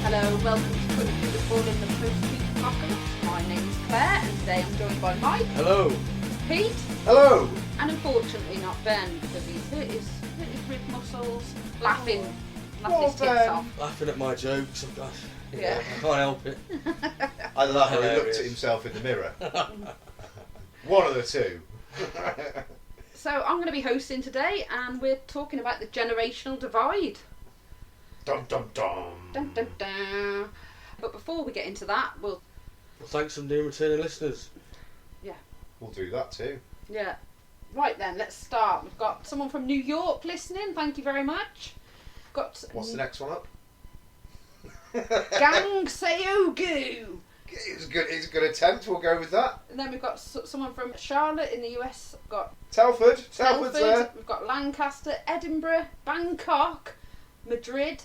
Hello, welcome to Putting Through the Ball in the Post-Peak Apocalypse. My name's Claire, and today I'm joined by Mike. Hello. Pete. Hello. And unfortunately not Ben, because he's hurt his rib muscles, laughing his tits off. Laughing at my jokes. Yeah. I can't help it. I love how he Hilarious. looked at himself in the mirror. One of the two. So I'm going to be hosting today, and we're talking about the generational divide. Dum dum dum. Dun, dun, dun. But before we get into that, Well, thanks for new returning listeners. We'll do that too. Yeah. Right then, let's start. We've got someone from New York listening. Thank you very much. Got What's the next one up? Gang Seogu. It's a good attempt. We'll go with that. And then we've got someone from Charlotte in the US. We've got Telford's Telford. there. We've got Lancaster, Edinburgh, Bangkok, Madrid,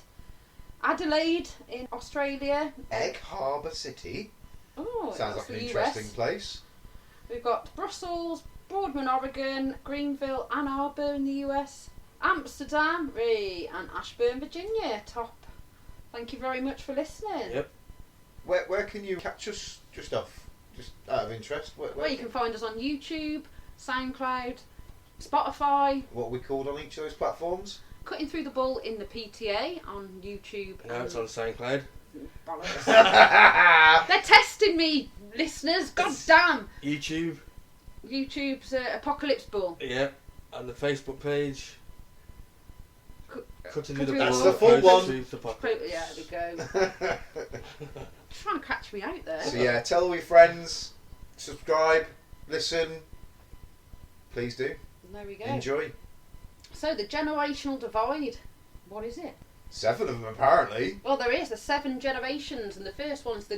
Adelaide in Australia. Egg Harbour City. Oh, Sounds that's like an the interesting US. place. We've got Brussels, Boardman, Oregon, Greenville, Ann Arbor in the US, Amsterdam, and Ashburn, Virginia. Top. Thank you very much for listening. Yep. Where can you catch us? Just out of interest. Well, you can find us on YouTube, SoundCloud, Spotify. What are we called on each of those platforms? Cutting Through the Bull in the PTA on YouTube. Now it's on SoundCloud. Bollocks. They're testing me, listeners. God damn. YouTube. YouTube's Apocalypse Bull. Yep. And the Facebook page. Cutting Through the That's Ball. the full one. Yeah, there we go. Trying to catch me out there. So yeah, tell all your friends, subscribe, listen. Please do. There we go. Enjoy. So the generational divide. What is it? 7 of them apparently. Well, there's 7 generations, and the first one's the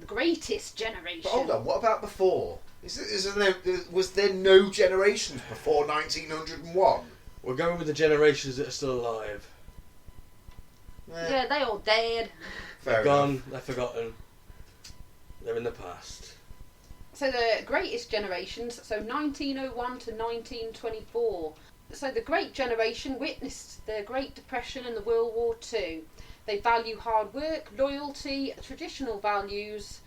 greatest generation. But hold on, what about before? Was there no generations before 1901? We're going with the generations that are still alive. Yeah, they all dead. Fair Gone, enough. they're forgotten. They're in the past. So the greatest generations, so 1901 to 1924. So the Great Generation witnessed the Great Depression and the World War II. They value hard work, loyalty, traditional values.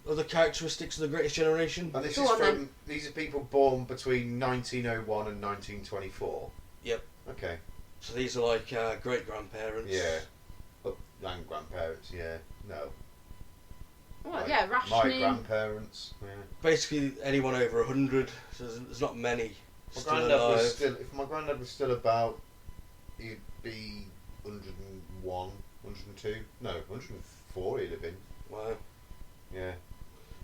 Other characteristics of the greatest generation? And this Go is on, from then. these are people born between 1901 and 1924. Yep. Okay. So these are like great grandparents. Yeah. And grandparents. Yeah. No. Well, Like yeah, my rationing. grandparents. Yeah. Basically anyone over 100. So there's not many My still granddad alive. was still. If my granddad was still about, he'd be 101, 102. No, 104. He'd have been. Wow. Yeah.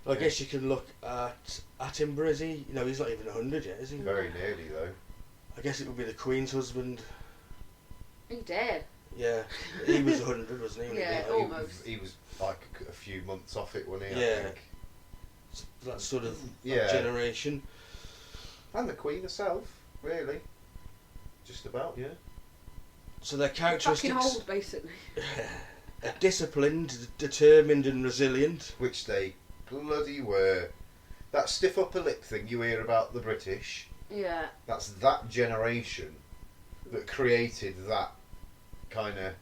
I guess you can look at Attenborough, is he? No, he's not even 100 yet, is he? Very nearly though. I guess it would be the Queen's husband. He dead. Yeah, he was 100, wasn't he? when he Yeah, died? almost. He was like a few months off it, wasn't he? Yeah. I think. That sort of Yeah. generation. And the Queen herself, really. Just about, yeah. So their Fucking characteristics old, basically. are disciplined, determined and resilient. Which they bloody were. That stiff upper lip thing you hear about the British, Yeah. that's that generation that created that kind of.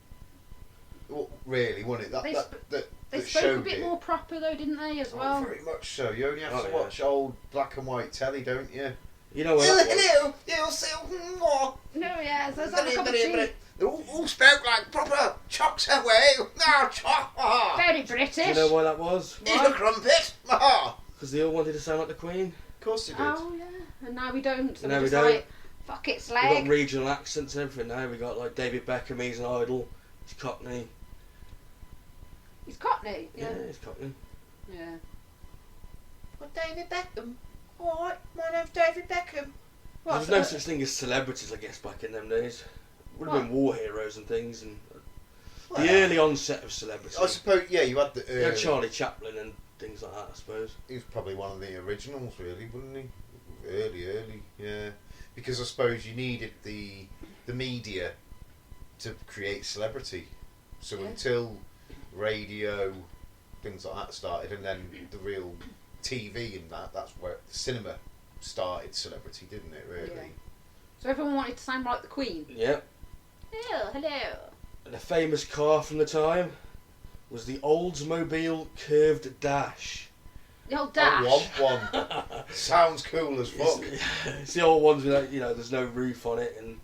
Well, really, wasn't it? They That spoke showed a bit it. more proper though, didn't they, as Oh, well? very much so. You only have Oh, to yeah. watch old black and white telly, don't you? You know what that was? Hello, you'll see more. No, yeah, so let's have a cup of tea. They all spoke like proper chocks away. No, chock. Very Do British. you know why that was? Here's a crumpet. Of Because they all wanted to sound like the Queen. course they did. Oh, yeah. And now we don't. So And now we're we just don't. like, fuck it, We slag. got regional accents and everything now. We got like David Beckham, he's an idol. He's Cockney. He's Cockney. Yeah, Yeah. he's Cockney. Yeah. Well, David Beckham. Alright, my name's David Beckham. There was no such thing as celebrities, I guess, back in them days. Would have been war heroes and things, and the early onset of celebrity. I suppose, yeah, you had the You had Charlie Chaplin and things like that, I suppose. He was probably one of the originals, really, wouldn't he? early, yeah. Because I suppose you needed the media to create celebrity. So until radio, things like that started, and then the real TV and that's where the cinema started celebrity, didn't it, really? Yeah. So everyone wanted to sound like the Queen. Yep. Oh, hello. And a famous car from the time was the Oldsmobile Curved Dash. The old Dash. I want one. Sounds cool as fuck. It's the old ones with, there's no roof on it, and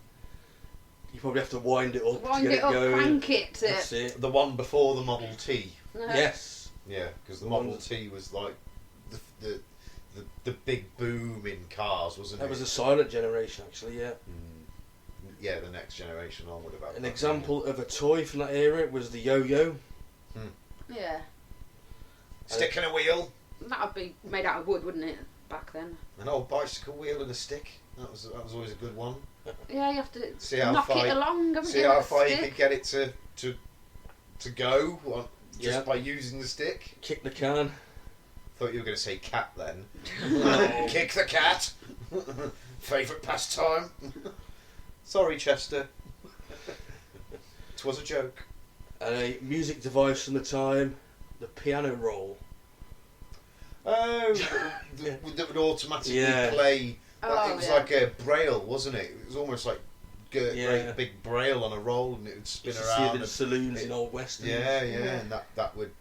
you probably have to wind it up to get it going. Crank it. That's it. The one before the Model T. Yes. Yeah, because the Model T was like the big boom in cars, wasn't it? That was the silent generation, actually, yeah. Yeah, the next generation on would have had An that, example of a toy from that era was the yo-yo. Yeah. Stick and a wheel. That would be made out of wood, wouldn't it, back then? An old bicycle wheel and a stick. That was always a good one. Yeah, you have to See how knock far it along. See how far you could get it to go just by using the stick. Kick the can. Thought you were going to say cat then. No. Kick the cat. Favourite pastime. Sorry, Chester. It was a joke. And a music device from the time, the piano roll. Oh, that would automatically play. It was like a braille, wasn't it? It was almost like a great big braille on a roll, and it would spin You around. see it in saloons in Old West. Yeah, and that would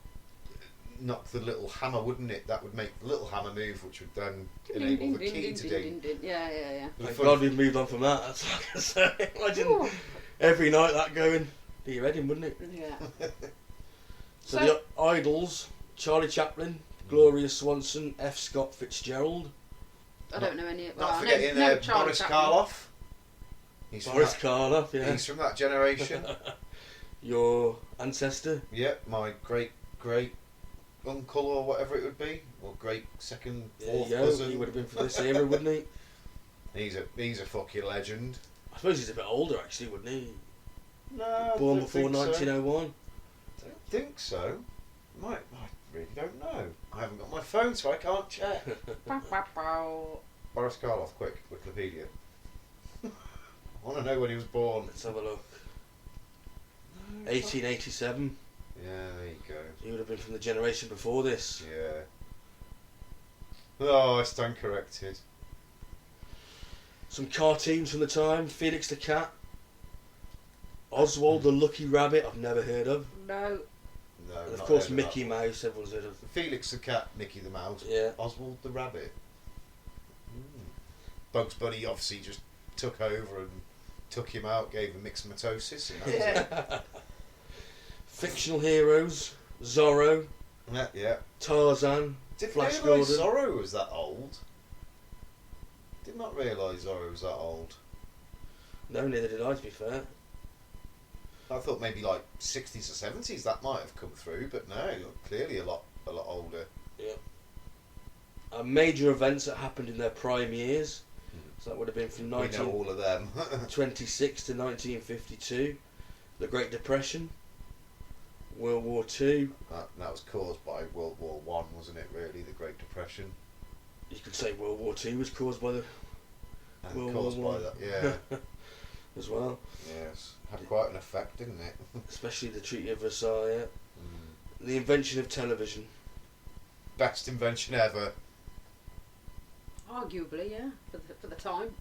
knock the little hammer, wouldn't it? That would make the little hammer move, which would then enable the key to ding. Yeah. Thank God we've moved on from that. That's what I can say. Imagine every night that going. Do your head in, wouldn't it? Yeah. So the idols: Charlie Chaplin, Gloria Swanson, F. Scott Fitzgerald. I don't know any. Not forgetting Boris Karloff. Boris Karloff, yeah. He's from that generation. Your ancestor. Yep, my great uncle or whatever it would be, or great second, fourth cousin. He would have been from this era, wouldn't he? He's a fucking legend. I suppose he's a bit older, actually, wouldn't he? No, born before 1901. I don't think so. I really don't know. I haven't got my phone, so I can't check. Boris Karloff, quick, Wikipedia. I want to know when he was born. Let's have a look. 1887. Yeah, there you go. He would have been from the generation before this. Yeah. Oh, I stand corrected. Some cartoons from the time: Felix the Cat, Oswald the Lucky Rabbit. I've never heard of. No. And of course, Mickey Mouse. Everyone's heard of. Felix the Cat, Mickey the Mouse. Yeah. Oswald the Rabbit. Bugs Bunny obviously just took over and took him out, gave him myxomatosis, and that was it. Fictional heroes: Zorro, Yeah. Tarzan, Flash Gordon. Zorro was that old. Did not realise Zorro was that old. No, neither did I, to be fair. I thought maybe like 60s or 70s that might have come through, but no, clearly a lot older. Yeah. Major events that happened in their prime years. So that would have been from We know all of them. 1926 to 1952. The Great Depression. World War II. That was caused by World War One, wasn't it? Really, the Great Depression. You could say World War II was caused by the And caused by that, yeah. as well. Yes, had quite an effect, didn't it? Especially the Treaty of Versailles. The invention of television. Best invention ever. Arguably, yeah, for the time.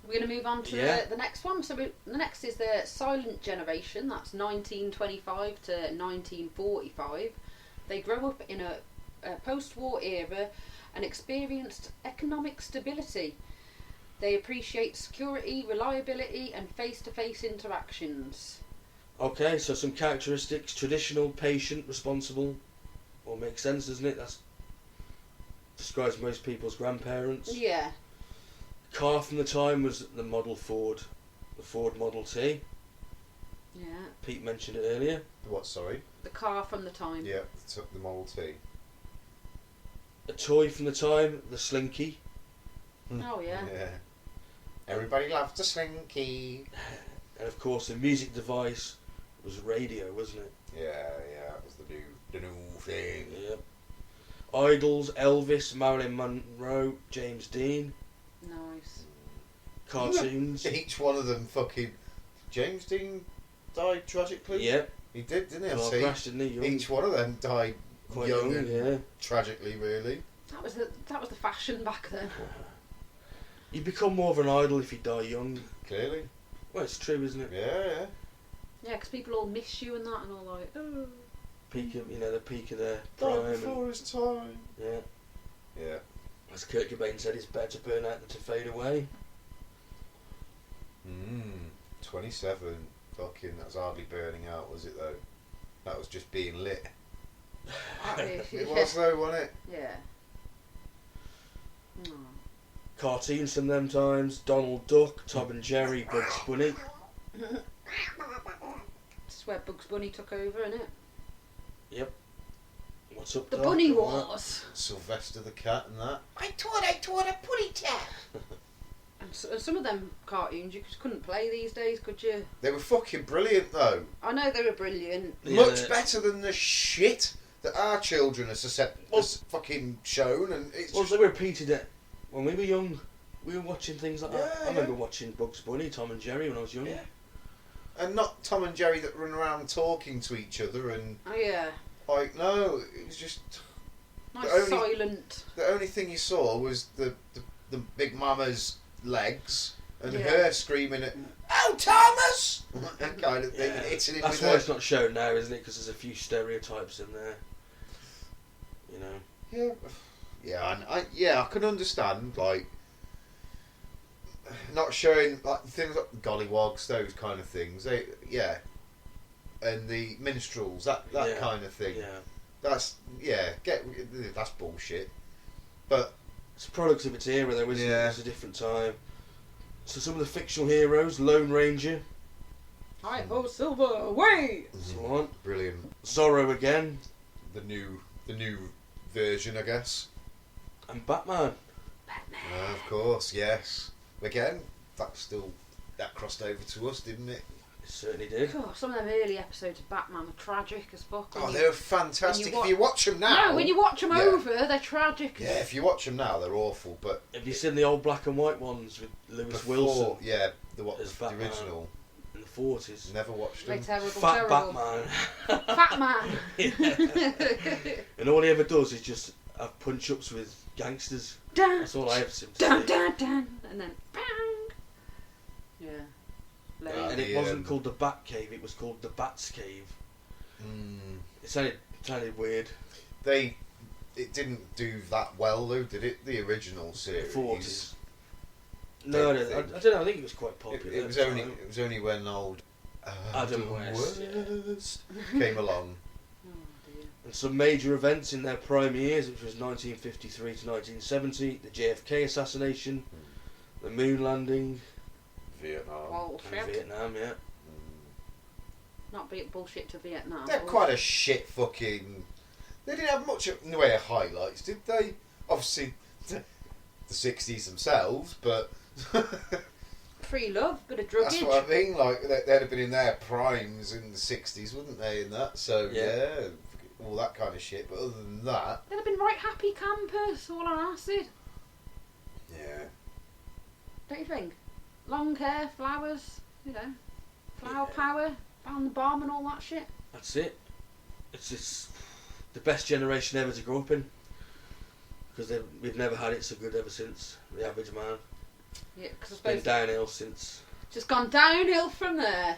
We're going to move on to the next one. So the next is the silent generation. That's 1925 to 1945. They grow up in a post-war era and experienced economic stability. They appreciate security, reliability and face-to-face interactions. Okay, so some characteristics: traditional, patient, responsible. All makes sense, doesn't it? That's describes most people's grandparents. Yeah. Car from the time was the Model Ford, the Ford Model T. Yeah. Pete mentioned it earlier. What, sorry? The car from the time. Yeah, the Model T. A toy from the time, the Slinky. Oh, yeah. Yeah. Everybody loves the Slinky. And of course the music device was radio, wasn't it? Yeah, that was the new thing. Yeah. Idols: Elvis, Marilyn Monroe, James Dean. Nice. Cartoons. Each one of them fucking... James Dean died tragically? Yep. He did, didn't he? Well, See, crashed, didn't he? Young. each one of them died Quite young, young, and yeah. tragically, really. That was the fashion back then. You become more of an idol if you die young. Clearly. Well, it's true, isn't it? Yeah. Yeah, because people all miss you and that, and all like, oh. Peak of, the peak of their Died prime. before his time. Yeah. Yeah. As Kurt Cobain said, it's better to burn out than to fade away. 27. Fucking, that's hardly burning out, was it though? That was just being lit. It was though, wasn't it? Yeah. Oh. Cartoons from them times: Donald Duck, Tom and Jerry, Bugs Bunny. This is where Bugs Bunny took over, isn't it? Yep. What's up, The Doc? Bunny All that? Wars. Sylvester the Cat and that. I taught a putty tap. And some of them cartoons you just couldn't play these days, could you? They were fucking brilliant though. I know they were brilliant. Yeah, Much better than the shit that our children are fucking shown, and it's Well, just... they were repeated it when we were young. We were watching things like that. Yeah, I remember watching Bugs Bunny, Tom and Jerry when I was young. Yeah. And not Tom and Jerry that run around talking to each other and Oh yeah. like, no, it was just Nice only- silent. the only thing you saw was the big mama's legs and Yeah. her screaming at Oh, Thomas! that kind of thing, Yeah. hitting it That's with why her. it's not shown now, isn't it? Because there's a few stereotypes in there. You know. Yeah, I can understand like not showing like things like gollywogs, those kind of things. And the minstrels, that Yeah. kind of thing. Yeah. That's that's bullshit. But It's a product of its era, though, isn't Yeah. it? It's a different time. So some of the fictional heroes: Lone Ranger, Hi ho silver, away! that's the one. brilliant. Zorro again, The new version, I guess. and Batman. Of course, yes. Again, that crossed over to us, didn't it? It certainly did. God, some of them early episodes of Batman were tragic as fuck. Oh, they're fantastic. wa- If you watch them now, No, when you watch them Yeah. over, they're tragic. yeah, if you watch them now, they're awful. But Have you seen the old black and white ones with Lewis before, Wilson yeah, as the Batman original, in the 40s? never watched They're them. terrible, Fat terrible. Batman. Fat man. And all he ever does is just have punch-ups with gangsters. Dun, That's all I ever seen. dun, dun, dun, and then bang. Yeah. Yeah. Lame. And it wasn't called the Bat Cave; it was called the Bat's Cave. It sounded weird. It didn't do that well though, did it? The original The series. 40s. No, I don't know. I think it was quite popular. It was at the only time. when old Adam West, West came along. Oh dear. And some major events in their prime years, which was 1953 to 1970, the JFK assassination, the moon landing, Vietnam. Well, and Vietnam. Yeah. Not be bullshit to Vietnam. They're quite a shit fucking... They didn't have much in the way of highlights, did they? Obviously, the 60s themselves, but... Free love, bit of druggage. That's what I mean, like, they'd have been in their primes in the 60s, wouldn't they, in that? So, yeah, all that kind of shit. But other than that... They'd have been right happy campers, all on acid. Yeah. Don't you think? Long hair, flowers, flower power, found the bomb and all that shit. That's it. It's the best generation ever to grow up in. Because we've never had it so good ever since. The average man. Yeah, because I It's been suppose downhill since. just gone downhill from there.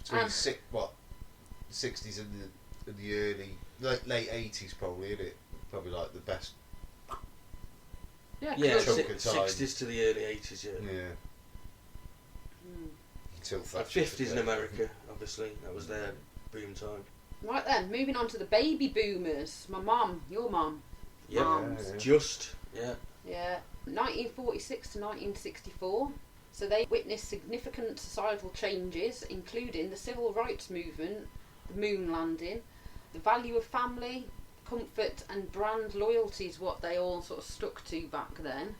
Between And- 60s and the early... late 80s probably, isn't it? Probably like the best... Yeah, Yeah, Chunk of time. 60s to the early 80s, yeah. Yeah. Mm. Until The Thatcher. 50s in America, obviously. That was their boom time. Right then, moving on to the baby boomers. My mum, your mum. Yep. Mums. Yeah. Just, yeah. Yeah, 1946 to 1964. So they witnessed significant societal changes, including the civil rights movement, the moon landing, the value of family, comfort and brand loyalty is what they all sort of stuck to back then.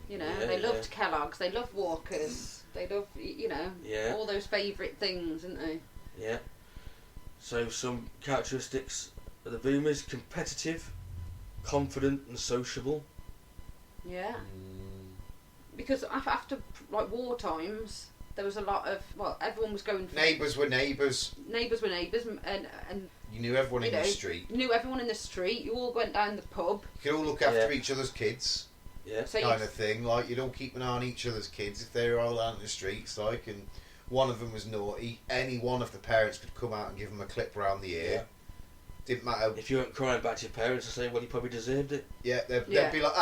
Yeah, They loved Kellogg's, they loved Walkers, they loved, Yeah. all those favourite things, didn't they? Yeah. So some characteristics of the boomers: competitive, confident and sociable. Yeah. because after like war times, there was a lot of everyone was going. Neighbours were neighbours. Neighbours were neighbours, and You knew everyone in the street. You knew everyone in the street. You all went down the pub. You could all look after each other's kids. Yeah. So kind of thing. Like, you'd all keep an eye on each other's kids if they were all out in the streets, like, and one of them was naughty. Any one of the parents could come out and give them a clip round the ear. Yeah. Didn't matter. If you weren't crying back to your parents and saying, well, you probably deserved it. Yeah, they'd be like,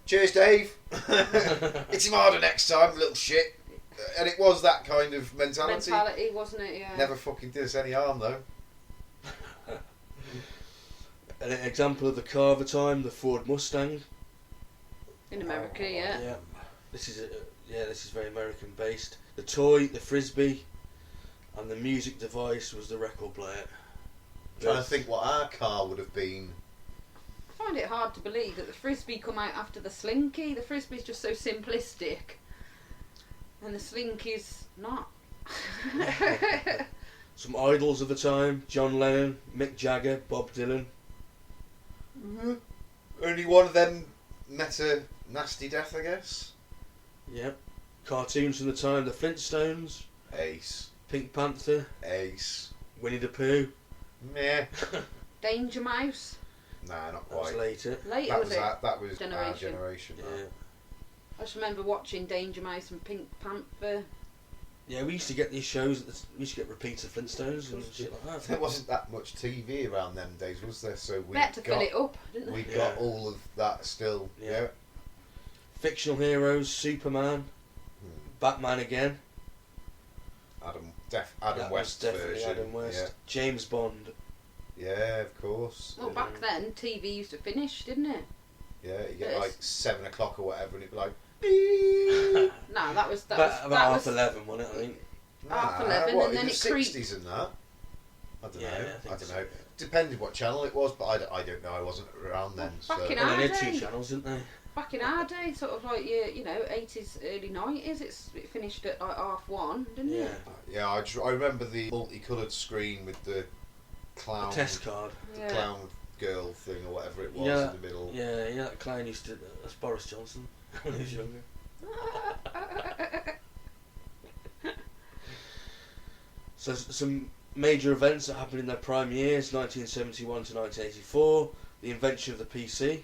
cheers, Dave. Hit him harder next time, little shit. And it was that kind of mentality. Wasn't it? Yeah. Never fucking did us any harm, though. An example of the car of the time, the Ford Mustang. In America, yeah. Yeah. This is very American based. The toy, the frisbee, and the music device was the record player. Trying to think what our car would have been. I find it hard to believe that the frisbee come out after the slinky. The frisbee's just so simplistic, and the slinky's not. Some idols of the time: John Lennon, Mick Jagger, Bob Dylan. Mm-hmm. Only one of them met a nasty death, I guess. Yep. Cartoons from the time: the Flintstones, Ace, Pink Panther, Ace, Winnie the Pooh. Meh. Danger Mouse. Nah, not That was quite. Later That was was it? that was our Generation. generation. Yeah. I just remember watching Danger Mouse and Pink Panther. Yeah, we used to get these shows. We used to get repeats of Flintstones and shit like that. There wasn't that much TV around them days, was there? So we They had to fill it up, didn't they? We got all of that still. Yeah. Yeah. Fictional heroes: Superman, Batman again. Adam That West's was definitely version. Adam West. James Bond. Yeah, of course. Well, back then, TV used to finish, didn't it? Yeah, you get Yes. like 7 o'clock or whatever, and it'd be like. No, that was About half 11, wasn't it? I think. half 11, what, and then in the it creeped. 60s and that. I don't Yeah, know. I think I don't so. know. Depended what channel it was, but I don't know. I wasn't around then. Back So. in Well, our they had day. 2 channels, didn't they? Back in our day, sort of like 80s, early 90s, it finished at like 1:30, didn't Yeah. it? Yeah, I remember the multicoloured screen with the clown, The test card. the Yeah. clown girl thing or whatever it was Yeah. in the middle. Yeah, that clown used to. That's Boris Johnson when he was younger. So some major events that happened in their prime years: 1971 to 1984, the invention of the PC.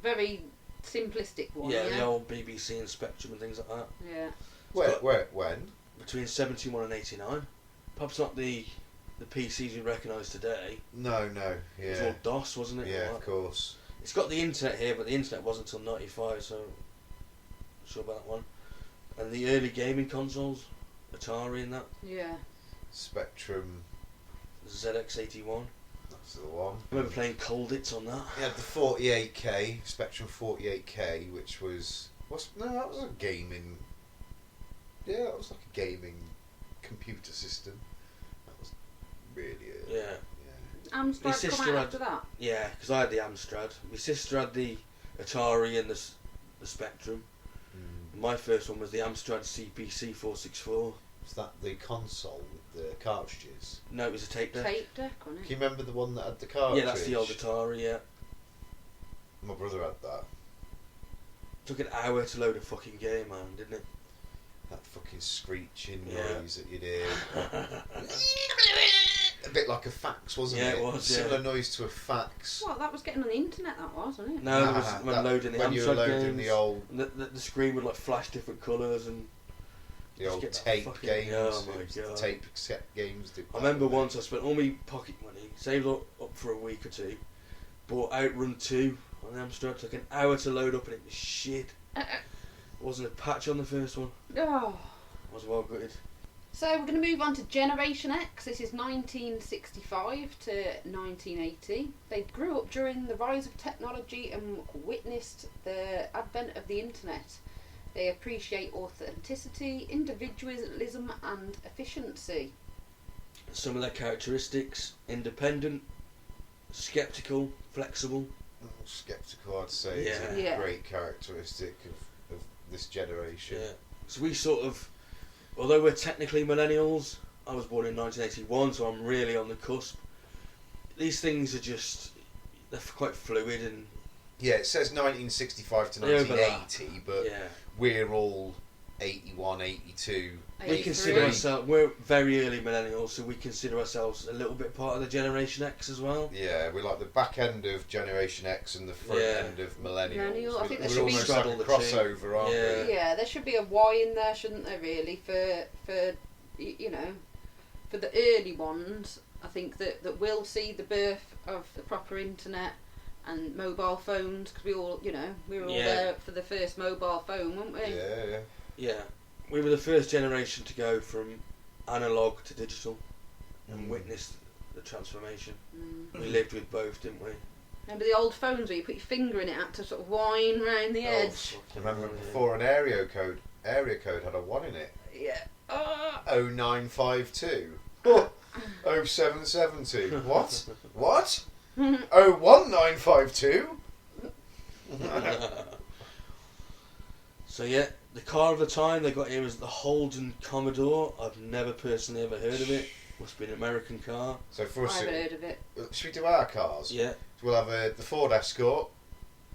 Very simplistic one. Yeah, Yeah, the old BBC and Spectrum and things like that. Yeah. When? Between 71 and 89. Perhaps not the PCs we recognise today. No, It was yeah. all DOS, wasn't it? Yeah, All of that. course. It's got the internet here, but the internet wasn't until 95, so I'm not sure about that one. And the early gaming consoles, Atari and that, Yeah. Spectrum, ZX81. that's the one. I remember playing Colditz on that. You had the 48K, Spectrum 48K, which was... that was a gaming... Yeah, that was like a gaming computer system. That was really... Yeah. Amstrad My come sister out had- after that. Yeah, because I had the Amstrad. My sister had the Atari and the Spectrum. My first one was the Amstrad CPC 464. Was that the console with the cartridges? No, it was a tape deck. Tape deck, wasn't Can it? you remember the one that had the cartridge? Yeah, that's the old Atari, yeah. My brother had that. Took an hour to load a fucking game, man, didn't it? That fucking screeching Yeah. noise that you'd hear. A bit like a fax, wasn't Yeah, it? it was, Similar yeah. noise to a fax. Well, that was getting on the internet, that was, wasn't it? No, it was when that- loading the when you were Amstrad loading games. the old The screen would like flash different colours and the just old get that tape fucking- games. oh my it was God. the tape cassette games. I remember once I spent all my pocket money, saved up for a week or two, bought Outrun 2 on the Amstrad, took an hour to load up and it was shit. Wasn't a patch on the first one. Oh. I was well gutted. So we're going to move on to Generation X. This is 1965 to 1980. They grew up during the rise of technology and witnessed the advent of the internet. They appreciate authenticity, individualism and efficiency. Some of their characteristics: independent, sceptical, flexible. Sceptical, I'd say, is a Yeah. great characteristic of this generation. Yeah. So we sort of, although we're technically millennials, I was born in 1981, so I'm really on the cusp. These things are just, they're quite fluid and Yeah, it says 1965 to They overlap. 1980, but Yeah. we're all 81, 82. We consider ourselves, we're very early millennials, so we consider ourselves a little bit part of the Generation X as well. Yeah, we're like the back end of Generation X and the front Yeah. end of Millennials. Millennial, I think there We're should be- almost like a straddle the crossover, aren't Yeah. we? Yeah, there should be a Y in there, shouldn't there? Really, for you know, for the early ones. I think that we'll see the birth of the proper internet and mobile phones, because we all, you know, we were all Yeah. there for the first mobile phone, weren't we? Yeah. Yeah. We were the first generation to go from analogue to digital and witnessed the transformation. Mm. We lived with both, didn't we? Remember the old phones where you put your finger in it, had to sort of wind round the edge. Remember before an area code had a 1 in it? Yeah. Ah. 0952. Oh, 0772. What? What? 01952? So yeah, the car of the time they got here was the Holden Commodore. I've never personally ever heard of it. Must be an American car. So for us, I've heard of it. should we do our cars? Yeah. We'll have the Ford Escort,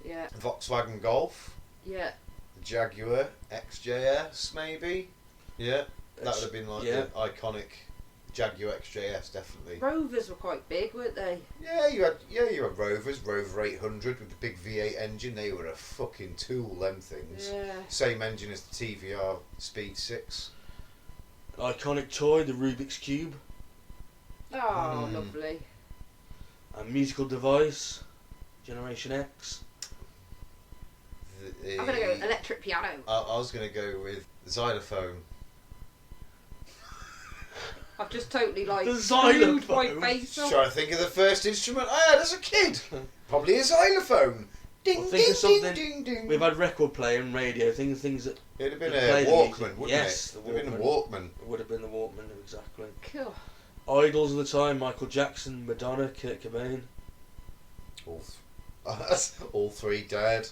Yeah. the Volkswagen Golf, Yeah. the Jaguar XJS, maybe. Yeah, that would have been like Yeah. the iconic Jaguar XJS, definitely. Rovers were quite big, weren't they? Yeah, you had Rovers, Rover 800 with the big V8 engine. They were a fucking tool, them things. Yeah. Same engine as the TVR Speed 6. Iconic toy, the Rubik's Cube. Oh, lovely. A musical device, Generation X. The- I'm gonna go electric piano. I was going to go with xylophone. I've just totally like The screwed my xylophone. face up. Trying to think of the first instrument I had as a kid. Probably a xylophone. Ding, Well, ding, think of ding, something- ding, ding. We've had record player and radio, things that It'd have been that a play the Walkman, music. wouldn't Yes, it? the It'd have been a Walkman. Walkman. would have been the Walkman, exactly. Cool. Idols of the time, Michael Jackson, Madonna, Kurt Cobain. All three dead.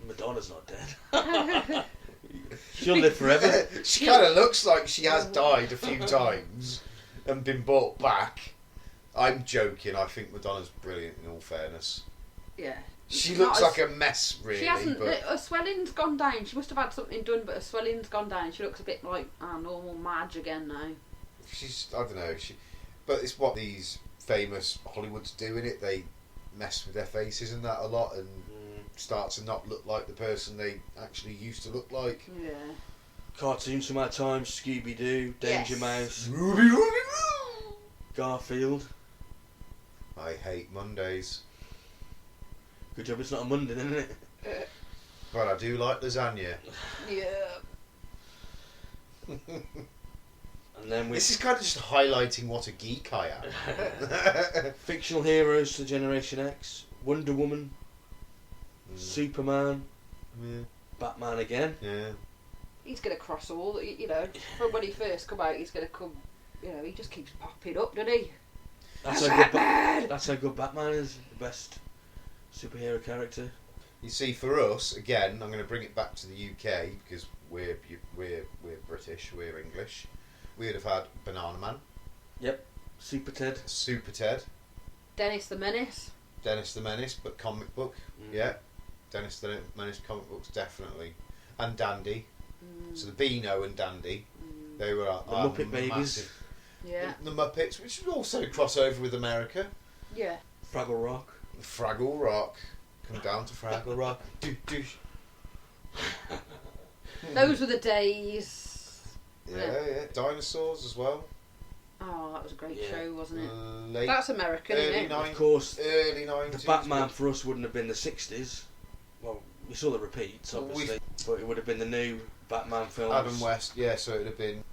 Madonna's not dead. She'll live forever. She kind of looks like she has died a few times and been brought back. I'm joking. I think Madonna's brilliant. In all fairness, Yeah. she Not looks as- like a mess, really. She hasn't. but Her swelling's gone down. She must have had something done, but her swelling's gone down. She looks a bit like normal Madge again now. she's. I don't know. But it's what these famous Hollywoods do in it. They mess with their faces and that a lot, and start to not look like the person they actually used to look like. Yeah. Cartoons from our time, Scooby-Doo, Danger Yes. Mouse, Ruby, Ruby, Roo! Garfield. I hate Mondays, Good job it's not a Monday, isn't it? but I do like lasagna. Yeah. And then we This is kind of just highlighting what a geek I am. fictional heroes to Generation X, Wonder Woman, Superman, Yeah. Batman again. Yeah. He's gonna cross all. You know, from when he first come out, he's gonna come. You know, he just keeps popping up, doesn't he? That's how good. That's how good Batman is. The best superhero character. You see, for us, again, I'm going to bring it back to the UK because we're British, we're English. We'd have had Banana Man, Super Ted. Super Ted, Dennis the Menace. Dennis the Menace, but comic book. Yeah, Dennis the Menace comic books definitely, and Dandy. So the Beano and Dandy, they were The Muppet Babies. massive. Yeah. The Muppets, which would also cross over with America. Yeah. Fraggle Rock. Fraggle Rock. Come down to Fraggle Rock. Do, do. Those were the days. Yeah. Dinosaurs as well. Oh, that was a great Yeah. show, wasn't it? Late That's American, early isn't it? Of course, early 90s. the Batman for us wouldn't have been the 60s. Well, we saw the repeats, Well, obviously, but it would have been the new Batman films. Adam West, yeah, so it would have been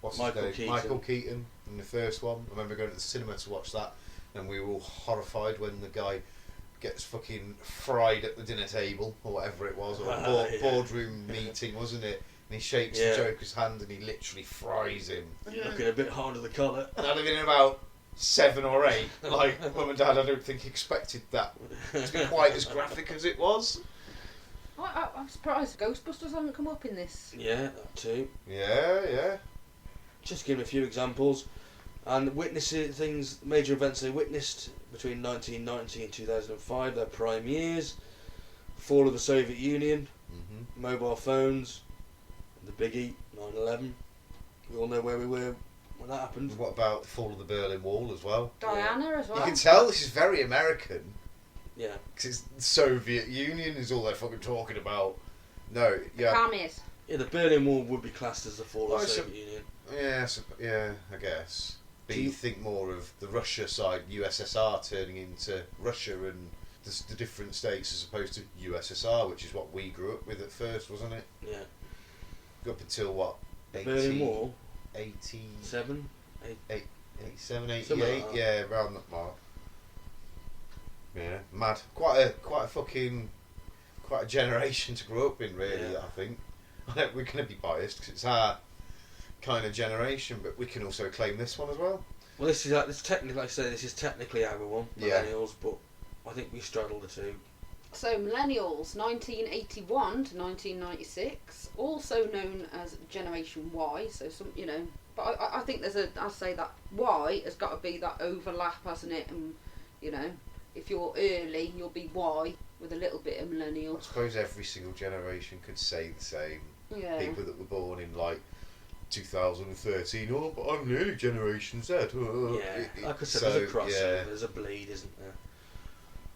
what's Michael his name? Keaton. Michael Keaton in the first one. I remember going to the cinema to watch that, and we were all horrified when the guy gets fucking fried at the dinner table or whatever it was, or a Yeah. boardroom meeting, wasn't it? And he shakes Yeah. the Joker's hand and he literally fries him. You're looking a bit hard under the collar. And I'd have been about 7 or 8. Like, Mum and Dad, I don't think expected that to be quite as graphic as it was. I'm surprised Ghostbusters haven't come up in this. Yeah, that too. Yeah. Just give a few examples. And witnessing things, major events they witnessed between 1990 and 2005, their prime years, fall of the Soviet Union, mobile phones, the biggie, 9/11. We all know where we were when that happened. What about the fall of the Berlin Wall as well? Diana as well. You can tell this is very American. Yeah. Because it's the Soviet Union is all they're fucking talking about. No, yeah. Commies. Yeah, the Berlin Wall would be classed as the fall of the Soviet Union. Yeah, I guess. But you think more of the Russia side, USSR turning into Russia and the different states as opposed to USSR, which is what we grew up with at first, wasn't it? Yeah. Up until what? Berlin Wall? 87, 88. 88, Like yeah, around that mark. Yeah, mad. Quite a generation to grow up in, really. Yeah. I think. We're going to be biased because it's our kind of generation, but we can also claim this one as well. Well, this is technically, like I say, this is technically our one, Yeah. millennials, but I think we straddle the two. So millennials, 1981 to 1996, also known as Generation Y. So but I think I'll say that Y has got to be that overlap, hasn't it? And if you're early, you'll be Y with a little bit of millennial. I suppose every single generation could say the same. Yeah. People that were born in like 2013, oh, but I'm nearly Generation Z. Yeah, like I said, there's a crossover, yeah. there's a bleed, isn't there?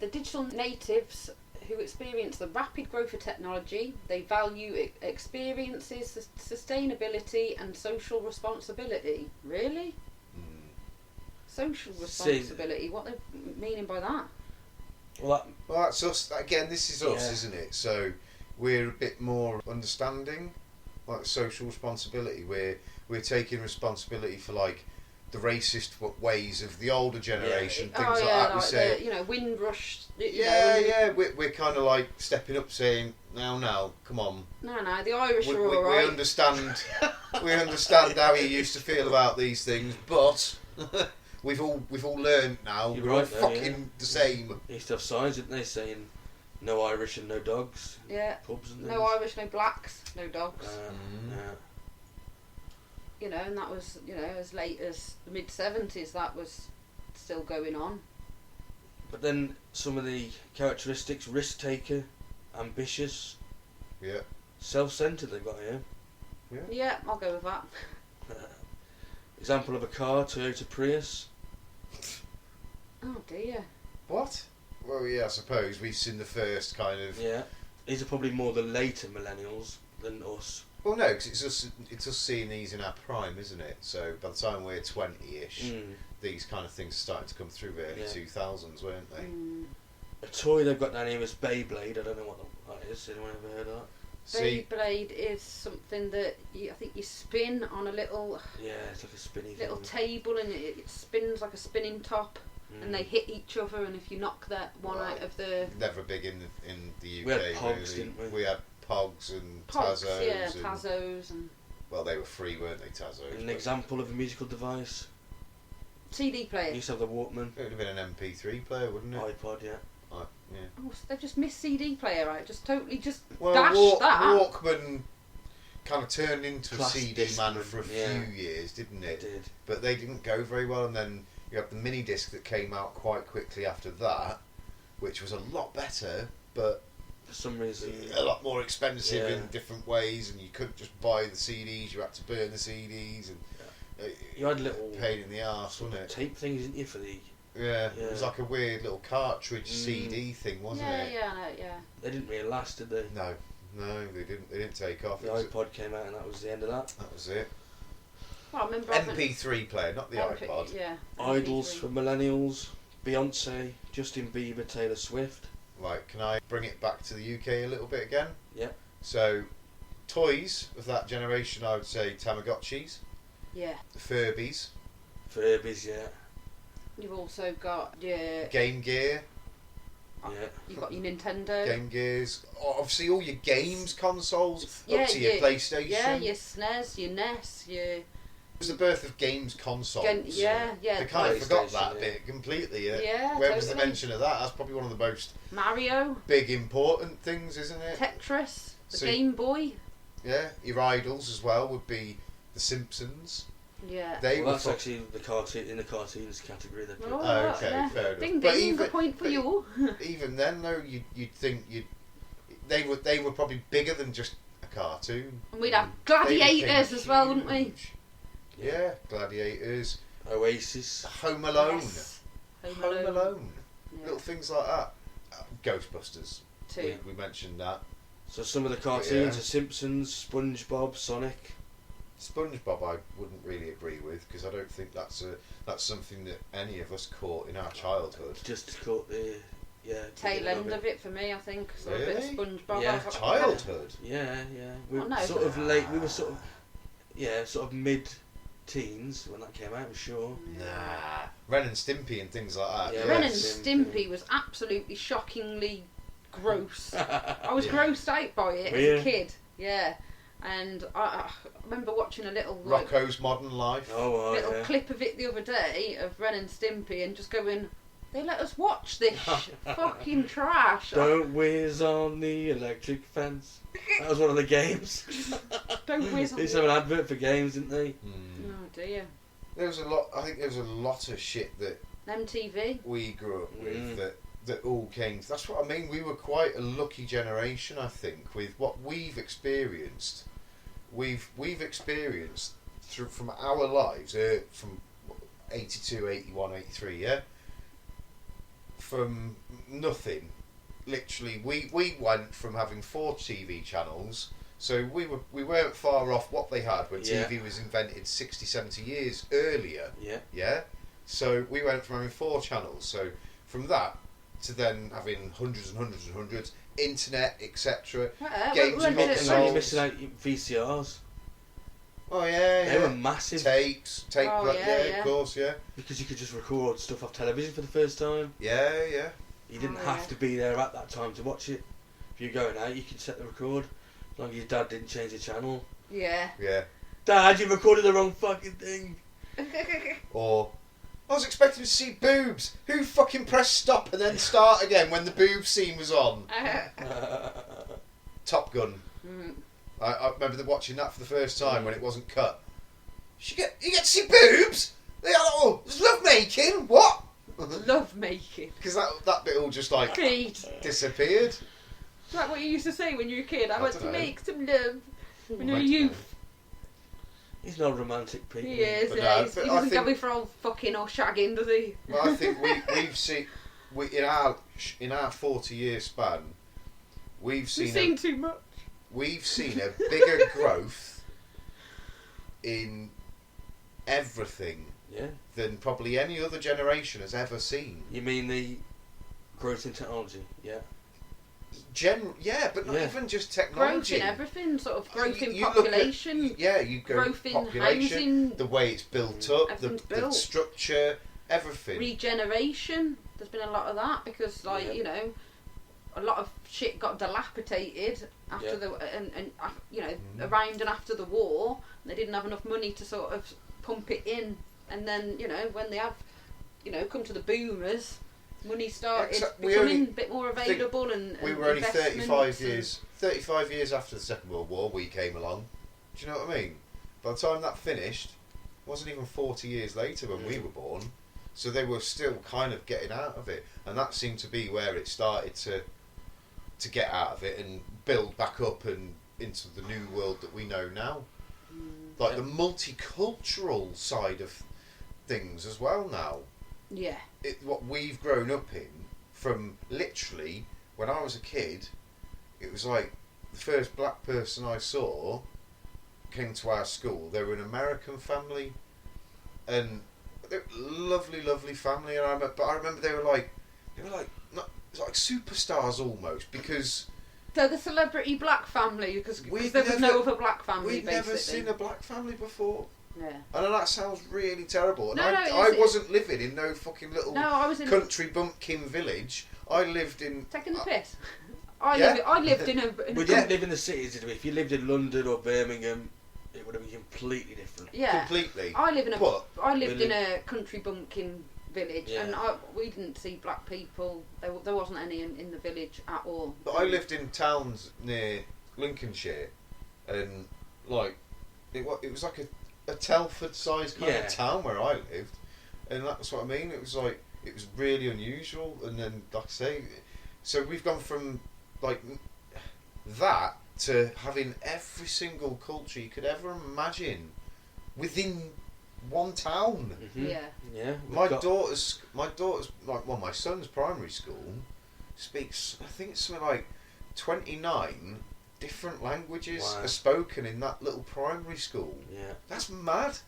The digital natives who experience the rapid growth of technology, they value experiences, sustainability and social responsibility. Really? Social responsibility? What are they meaning by that? Well, that's us. Again, this is us, Yeah. isn't it? So we're a bit more understanding, like social responsibility. We're taking responsibility for like the racist ways of the older generation, things like that. We say, Windrush. We're kind of like stepping up, saying, "Now, come on." No, the Irish are all We right. understand. We understand how you used to feel about these things, but we've all learned now. You're We're all right there, fucking the same. they used to have signs, didn't they, saying no Irish and no dogs. Yeah. Pubs and things. No Irish, no blacks, no dogs. Yeah. And that was, as late as the mid-70s, that was still going on. But then some of the characteristics: risk taker, ambitious, Yeah. self-centered. They've got here. Yeah, I'll go with that. Example of a car: Toyota Prius. Oh dear. What? Well, yeah, I suppose we've seen the first kind of. Yeah, these are probably more the later millennials than us. Well, no, because it's us seeing these in our prime, isn't it? So by the time we're 20-ish, these kind of things are starting to come through early 2000s, weren't they? A toy they've got down here is Beyblade. I don't know what that is. Anyone ever heard of that? Beyblade is something that I think you spin on a little Yeah, it's like a spinny little thing. table, and it spins like a spinning top, and they hit each other. And if you knock that one out of the Never big in the UK. We had Pogs, really. didn't we? We had Pogs and Pogs, Tazos. yeah, and, Tazos and well, they were free, weren't they, Tazos? An example of a musical device. CD You player. used to have the Walkman, It would have been an MP3 player, wouldn't it? iPod, yeah. Yeah. Oh, so they've just missed CD player out. Just totally Well, dashed that. Walkman kind of turned into a Class CD Discman, man for a yeah. few years, didn't It it? did. But they didn't go very well, and then you had the mini disc that came out quite quickly after that, which was a lot better, but For some reason. a lot more expensive Yeah. in different ways, and you couldn't just buy the CDs, you had to burn the CDs, and You had little pain in the arse, wasn't it? tape things, didn't you, for the... Yeah, it was like a weird little cartridge CD thing, wasn't it? Yeah. They didn't really last, did they? No, they didn't take off. The iPod came out and that was the end of that. That was it. Well, I remember MP3 player, not the iPod. Yeah. Idols MP3. for millennials: Beyonce, Justin Bieber, Taylor Swift. Right, can I bring it back to the UK a little bit again? Yeah. So, toys of that generation, I would say Tamagotchis, Yeah. the Furbies, Furbies, yeah. You've also got your Game Gear, Yeah. You've got your Nintendo. Game Gears, obviously all your games consoles, Yeah, up to your PlayStation. Yeah, your SNES, your NES, your... It was the birth of games consoles. Yeah. They kind of forgot PlayStation, that yeah. bit completely. Yeah, Where was the totally. mention of that? That's probably one of the most Mario, big important things, isn't it? Tetris, the So- Game Boy. Yeah, your idols as well would be The Simpsons. Yeah. They Well, were that's actually the cartoon in the cartoons category. They put. Oh, okay, yeah. fair enough. Ding But ding, even- a point for but you. Even then, though, you'd think they were probably bigger than just a cartoon. And we'd have They gladiators became as well, wouldn't we? huge. Yeah, Gladiators, Oasis. Home Alone, Yes. Home Alone, Yeah. little things like that. Ghostbusters, Two. we mentioned that. So some of the cartoons Yeah. are Simpsons, SpongeBob, Sonic. SpongeBob, I wouldn't really agree with because I don't think that's something that any of us caught in our childhood. Just caught the Tail end of it for me, I think. So a bit of Really? SpongeBob. Yeah. Childhood. Yeah. We Oh, were no. sort of late. We were sort of mid-teens when that came out. I'm sure. Nah, Ren and Stimpy and things like that. Yeah. Ren and Stimpy. Stimpy was absolutely shockingly gross. I was Yeah. grossed out by it Were as you? a kid. Yeah. And I remember watching a little like, Rocco's Modern Life. Oh, little yeah. clip of it the other day of Ren and Stimpy and just going, they let us watch this fucking trash. Don't whiz on the electric fence. That was one of the games. Don't whiz on They used to have an advert for games, didn't they? Mm. Oh dear. There was a lot. I think there was a lot of shit that MTV. we grew up with Mm. that all came. That's what I mean. We were quite a lucky generation, I think, with what we've experienced. We've experienced from our lives, from 82, 81, 83, yeah. From nothing, literally, we went from having 4 TV channels. So we weren't far off what they had when Yeah. TV was invented 60, 70 years earlier. Yeah. Yeah, so we went from having 4 channels. So from that to then having hundreds and hundreds and hundreds, internet, etc. Games and And consoles. then you're missing out VCRs. Oh yeah, They were massive tape, Oh, like, yeah, yeah. of course, yeah, because you could just record stuff off television for the first time. yeah. You didn't Oh, have yeah. to be there at that time to watch it. If you're going out, you could set the record. As long as your dad didn't change the channel. Yeah. Yeah. Dad, you recorded the wrong fucking thing. Or I was expecting to see boobs. Who fucking pressed stop and then start again when the boob scene was on? Top Gun. Mm. I remember watching that for the first time when it wasn't cut. You get to see boobs? They are love making. What? Love making. Because that bit all just like Pete. disappeared. Is that what you used to say when you were a kid? I I want to dunno. make some love when you're a I dunno. youth. He's not romantic, Pete. He is. But Yeah. no, He but I doesn't think- go for all fucking or shagging, does he? Well, I think we've seen in our 40-year span, we've We've seen seen too much. a bigger growth in everything Yeah. than probably any other generation has ever seen. You mean the growth in technology? Yeah. Yeah, but not Yeah. even just Growth technology. in everything, sort of growth in You look at- population, Yeah, you go growth in population, housing, the way it's built up, the Everything's built. structure, everything. regeneration. There's been a lot of that because, like, Yeah. you know, a lot of shit got dilapidated after Yeah. the and you know Mhm. around and after the war. They didn't have enough money to sort of pump it in, and then you know when they have, you know, come to the boomers, money started We becoming only a bit more available and we were only investments 35 years after the Second World War we came along. Do you know what I mean? By the time that finished, it wasn't even 40 years later when we were born. So they were still kind of getting out of it, and that seemed to be where it started to get out of it and build back up and into the new world that we know now. Like Yeah. the multicultural side of things as well now. Yeah. What we've grown up in, from literally when I was a kid, it was like the first black person I saw came to our school. They were an American family, and they were lovely, lovely family. And but I remember they were like not it was like superstars almost, because So the celebrity black family, because We've there was never- no other black family we'd basically. never seen a black family before. Yeah. I know that sounds really terrible. And No, no, I it's- wasn't living in no fucking little No, I was in country bumpkin village. I lived in taking the piss. I Yeah. lived in a We didn't live in the cities, did we? If you lived in London or Birmingham, it would have been completely different. yeah. completely. I live in a But I lived we in a country bumpkin village, Yeah. and we didn't see black people. There wasn't any in the village at all. But I lived in towns near Lincolnshire, and like it was like a Telford-sized kind Yeah. of town where I lived, and that's what I mean. It was like it was really unusual, and then like I say, so we've gone from like that to having every single culture you could ever imagine within one town. Mhm. Yeah. Yeah. My daughter's like, well, my son's primary school speaks, I think it's something like 29 different languages Wow. are spoken in that little primary school. Yeah. That's mad.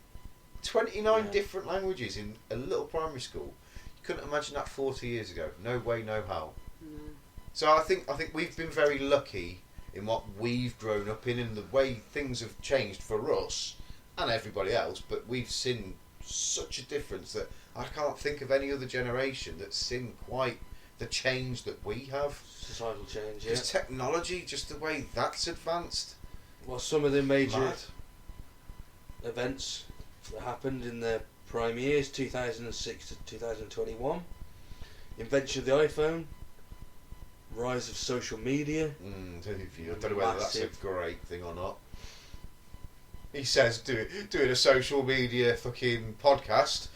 29 Yeah. different languages in a little primary school. You couldn't imagine that 40 years ago. No way, no how. No. So I think we've been very lucky in what we've grown up in and the way things have changed for us and everybody else, but we've seen such a difference that I can't think of any other generation that's seen quite the change that we have. Societal change. Yeah. Just technology, just the way that's advanced. Well, some of the major Mad. events that happened in their prime years, 2006 to 2021. Invention of the iPhone. Rise of social media. I don't know whether that's a Massive. great thing or not. He says doing a social media fucking podcast.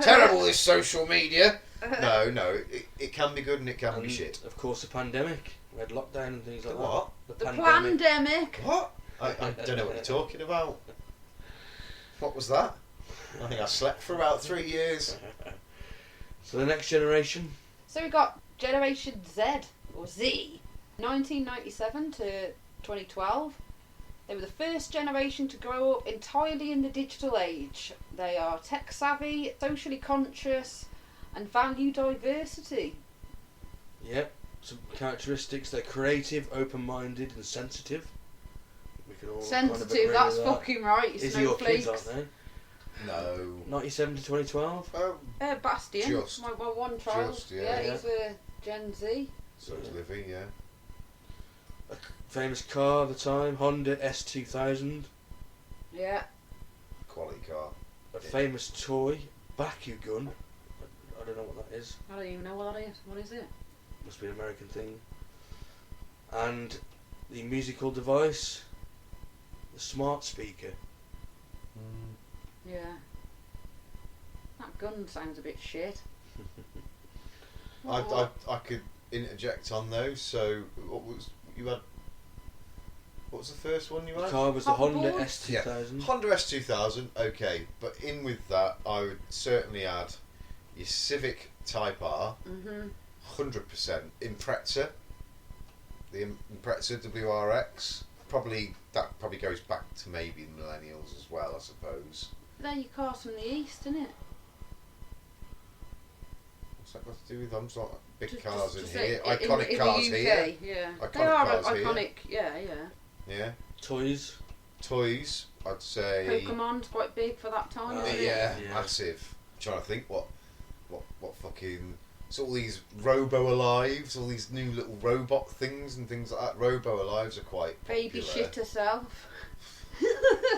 Terrible, this social media. No, it can be good and it can be And shit. of course, the pandemic. We had lockdown and things like What? that. The pandemic. What? I don't know what you're talking about. What was that? I think I slept for about 3 years. So the next generation. So we got Generation Z, or Z, 1997 to 2012. They were the first generation to grow up entirely in the digital age. They are tech savvy, socially conscious, and value diversity. Yep. Some characteristics. They're creative, open-minded, and sensitive. We can all kind of agree Sensitive, that's with that. fucking right. These are your kids, Snowflakes. aren't No. they? 97 to 2012. Bastian, Just. my one child. Just, yeah. He's a Gen Z. So is Livy, yeah. Famous car at the time, Honda S2000. Yeah. Quality car. A famous toy, Bakugan. I don't know what that is. I don't even know what that is. What is it? Must be an American thing. And the musical device, the smart speaker. Yeah. That gun sounds a bit shit. I could interject on those. So what was the first one you The had? car was the Honda Hoverboard? S2000. Honda S2000. Okay, but in with that, I would certainly add your Civic Type R. 100% Impreza. The Impreza WRX. That probably goes back to maybe the millennials as well, I suppose. They're your cars from the east, isn't it? What's that got to do with them? Sort of big Just- cars just in say here, in iconic the cars UK, here. Yeah. Iconic They are cars here. iconic. Yeah. Yeah. Toys. Toys, I'd say. Pokemon's quite big for that time. Oh, isn't it? Yeah, Yeah. massive. I'm trying to think what fucking. It's all these robo-alives, all these new little robot things and things like that. Robo-alives are quite Baby popular. shit herself.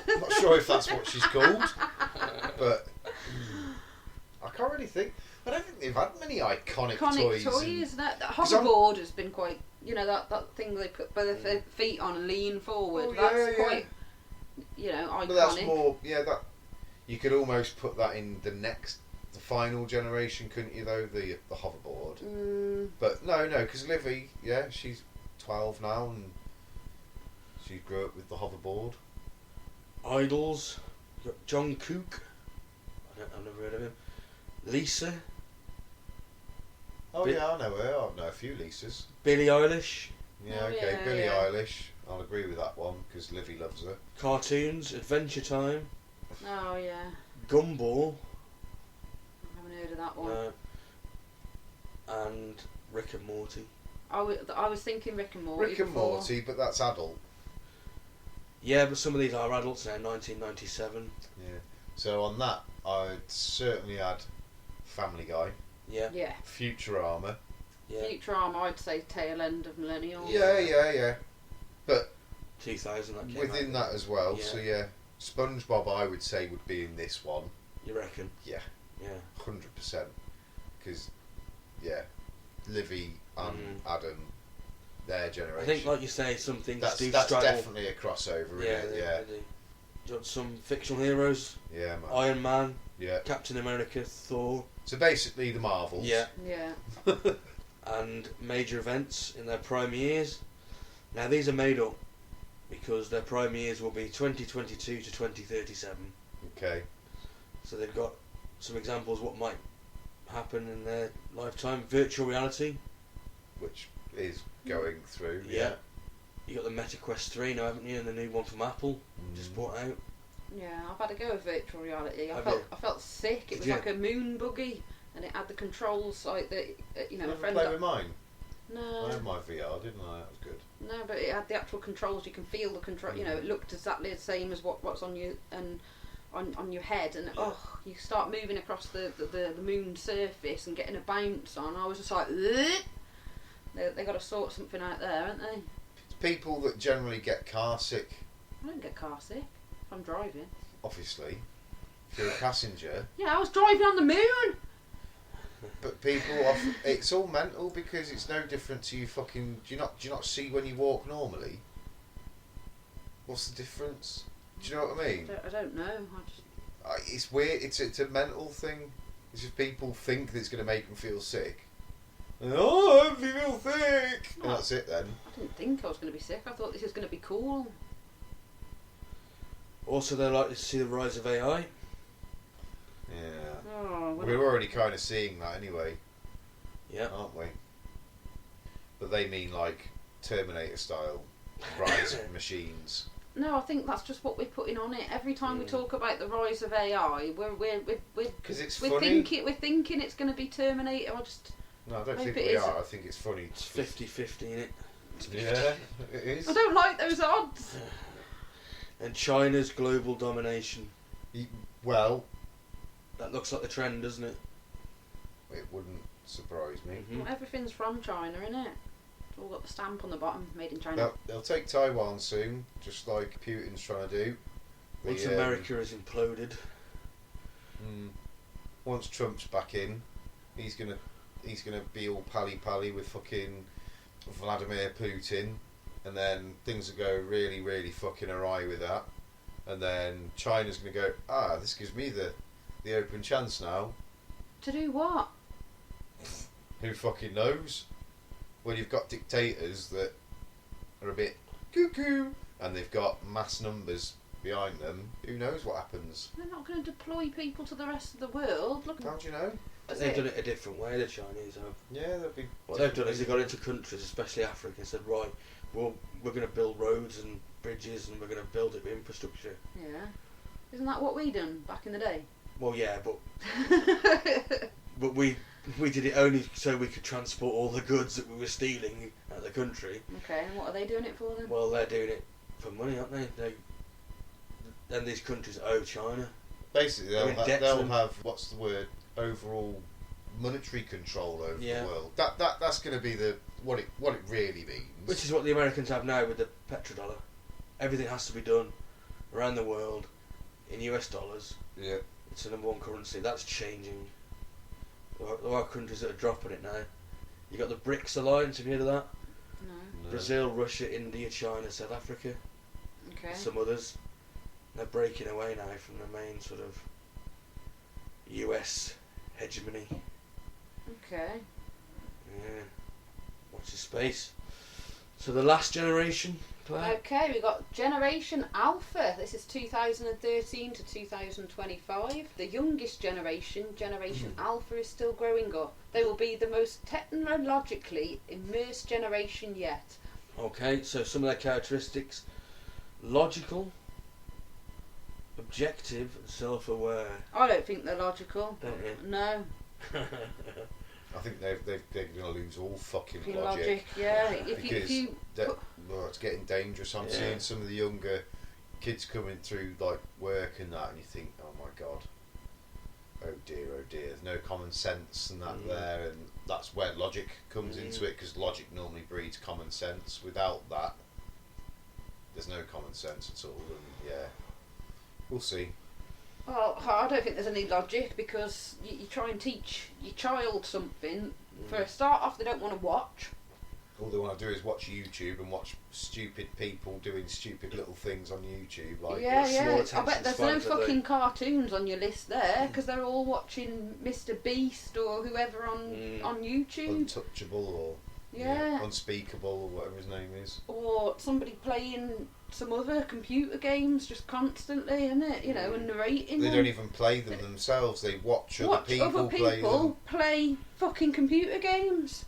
I'm not sure if that's what she's called, but I can't really think. I don't think they've had many iconic Iconic toys. That 'Cause I'm- hoverboard has been quite. You know that thing they put both their feet on and lean forward. Oh, That's yeah. quite. You know, iconic. But that's more, that you could almost put that in the final generation, couldn't you? Though the hoverboard, but no, because Livy, she's 12 now and she grew up with the hoverboard. Idols. You've got John Cook. I've never heard of him. Lisa. Oh Bi- yeah, I know her. I know a few Lisas. Billie Eilish. Yeah, Oh, okay, yeah, Billie yeah. Eilish. I'll agree with that one because Livy loves her. Cartoons. Adventure Time. Oh yeah, Gumball. I haven't heard of that one. And Rick and Morty. I was thinking Rick and Morty. Rick and before. Morty, but that's adult. Yeah, but some of these are adults now. 1997. Yeah. So on that, I'd certainly add Family Guy, Yeah. Yeah. Futurama. Yeah. Futurama, I'd say tail end of millennials. Yeah. But 2000. That came within out. that as well. Yeah. So yeah, SpongeBob I would say would be in this one. You reckon? Yeah. Yeah. 100%. Because Livy and Adam, their generation. I think, like you say, some things that's do that's straddle. definitely a crossover, Yeah, isn't it? they do. Do you want some fictional heroes? Yeah, man. Iron Man, Yeah. Captain America, Thor. So basically the Marvels. Yeah. Yeah. And major events in their prime years. Now these are made up because their prime years will be 2022 to 2037. Okay. So they've got some examples of what might happen in their lifetime. Virtual reality. Which is going through. Yeah. You got the Meta Quest 3 now, haven't you? And the new one from Apple just brought out. Yeah, I've had a go with virtual reality. Have I felt sick. It was you? like a moon buggy, and it had the controls like that. You know, Did a you friend. play with mine? No. I had my VR, didn't I? That was good. No, but it had the actual controls. You can feel the control. You know, it looked exactly the same as what's on you and on your head. And you start moving across the moon surface and getting a bounce on. I was just like, ugh. They got to sort something out there, haven't they? It's people that generally get car sick. I don't get car sick if I'm driving. Obviously, if you're a passenger. Yeah, I was driving on the moon. But people, it's all mental because it's no different to you fucking. Do you not see when you walk normally? What's the difference? Do you know what I mean? I don't know. It's weird. It's a mental thing. It's just people think that it's going to make them feel sick. And, I feel sick. And that's it then. I didn't think I was going to be sick. I thought this was going to be cool. Also, they're likely to see the rise of AI. Yeah. Oh, We're already kind of seeing that anyway. Yeah. Aren't we? But they mean like Terminator style rise of machines. No, I think that's just what we're putting on it. Every time we talk about the rise of AI, we're Because it's we're funny. we're thinking it's going to be Terminator. No, I don't hope think it we is. are. I think it's funny. It's 50-50 in it. Yeah, it is. I don't like those odds. And China's global domination. Well, That looks like the trend, doesn't it? it wouldn't surprise me. Mhm. Well, everything's from China, innit? It's all got the stamp on the bottom, made in China. They'll take Taiwan soon, just like Putin's trying to do. Once The, America has imploded. Once Trump's back in, he's gonna be all pally with fucking Vladimir Putin, and then things will go really, really fucking awry with that. And then China's gonna go, this gives me the open chance now. To do what? Who fucking knows? When you've got dictators that are a bit cuckoo and they've got mass numbers behind them, who knows what happens? They're not going to deploy people to the rest of the world. Look, How do you know? They've done it a different way, the Chinese have. Yeah, there'll be. What they've done is they've got into countries, especially Africa, and said, right, we're going to build roads and bridges and we're going to build it with infrastructure. yeah. Isn't that what we done back in the day? Well, yeah, but we did it only so we could transport all the goods that we were stealing out of the country. Okay, and what are they doing it for then? Well, they're doing it for money, aren't they? Then these countries owe China. Basically, They're in debt to they'll them. have, what's the word, overall monetary control over Yeah. the world. That's going to be what it really means. Which is what the Americans have now with the petrodollar. Everything has to be done around the world in US dollars. Yeah. It's the number one currency. That's changing. There are countries that are dropping it now. You got the BRICS alliance. Have you heard of that? No. No. Brazil, Russia, India, China, South Africa. Okay. Some others. They're breaking away now from the main sort of US hegemony. Okay. Yeah. Watch the space. So the last generation, Claire? Okay, we got Generation Alpha. This is 2013 to 2025. The youngest generation, Generation Alpha, is still growing up. They will be the most technologically immersed generation yet. Okay, so some of their characteristics: logical, objective, and self-aware. I don't think they're logical. Don't you? No. I think they're going to lose all fucking Fucking logic. Yeah. Because If you it's getting dangerous. I'm Yeah. seeing some of the younger kids coming through like work and that, and you think, oh my god, oh dear, there's no common sense and that there, and that's where logic comes into it, because logic normally breeds common sense. Without that, there's no common sense at all, and yeah, we'll see. Well, I don't think there's any logic, because you try and teach your child something. For a start off, they don't want to watch. All they want to do is watch YouTube and watch stupid people doing stupid little things on YouTube. Like Yeah. I attention bet there's span no for the- fucking cartoons on your list there because they're all watching Mr. Beast or whoever on YouTube. Untouchable or Yeah. Unspeakable or whatever his name is. Or somebody playing some other computer games just constantly, innit? You know, and narrating They them. don't even play them themselves. They watch other people play them. play fucking computer games.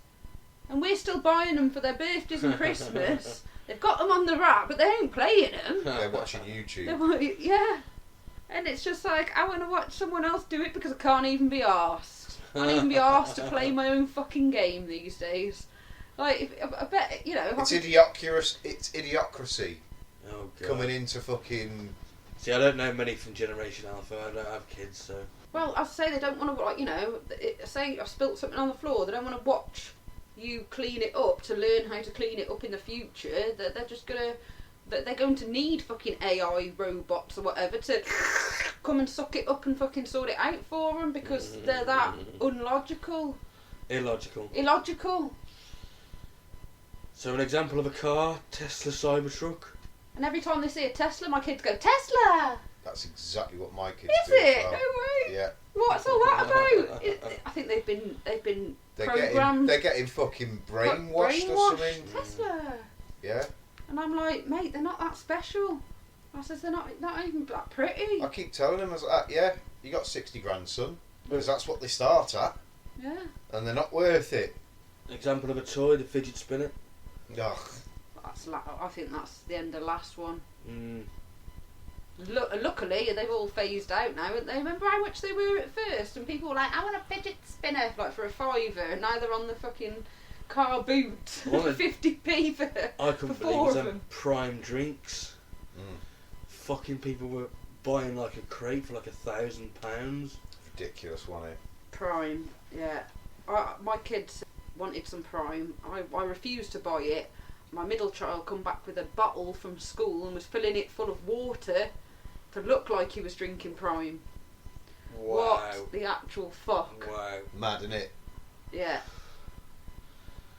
And we're still buying them for their birthdays and Christmas. They've got them on the rack, but they ain't playing them. They're watching YouTube. Yeah. And it's just like, I want to watch someone else do it because I can't even be arsed. I can't even be arsed to play my own fucking game these days. Like, I bet, you know... It's idiocracy Oh, God. coming into fucking... See, I don't know many from Generation Alpha. I don't have kids, so... Well, I say they don't want to, like, you know, say I spilt something on the floor, they don't want to watch you clean it up to learn how to clean it up in the future. They're just gonna... They're going to need fucking AI robots or whatever to come and suck it up and fucking sort it out for them because they're that unlogical. Illogical. So an example of a car, Tesla Cybertruck. And every time they see a Tesla, my kids go, Tesla! That's exactly what my kids Is do. it? As well. No way. Yeah. What's all that about? I think they've been programmed. They're getting fucking brainwashed or something. Tesla. Yeah. And I'm like, mate, they're not that special. I says they're not even that pretty. I keep telling them, I was like, yeah, you got 60 grand, son. Because that's what they start at. Yeah. And they're not worth it. Example of a toy, the fidget spinner. Ugh. I think that's the end of the last one. Mm. Luckily, they've all phased out now, haven't they? Remember how much they were at first? And people were like, I want a fidget spinner, like for a £5, and now they're on the fucking car boot for 50p for I couldn't for believe four it was of them them. prime drinks. Mm. Fucking people were buying like a crate for like £1,000. Ridiculous, wasn't it? Prime, yeah. My kids wanted some Prime. I refused to buy it. My middle child come back with a bottle from school and was filling it full of water to look like he was drinking Prime. Wow. What the actual fuck? Wow. Mad, innit? Yeah.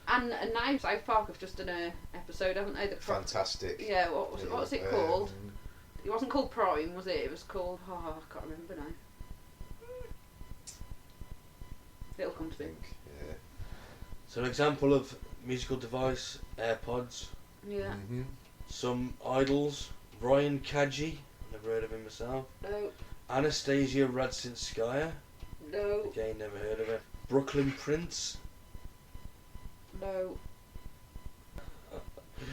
And now South Park have just done a episode, haven't they? Fantastic. Yeah, what was it called? Um, It wasn't called Prime, was it? It was called... Oh, I can't remember now. It'll come to me. Yeah. So an example of musical device, AirPods. Yeah. Mm-hmm. Some idols, Ryan Kaji, never heard of him myself. No. Anastasia Radzinskaya, No. again never heard of her. Brooklyn Prince. No.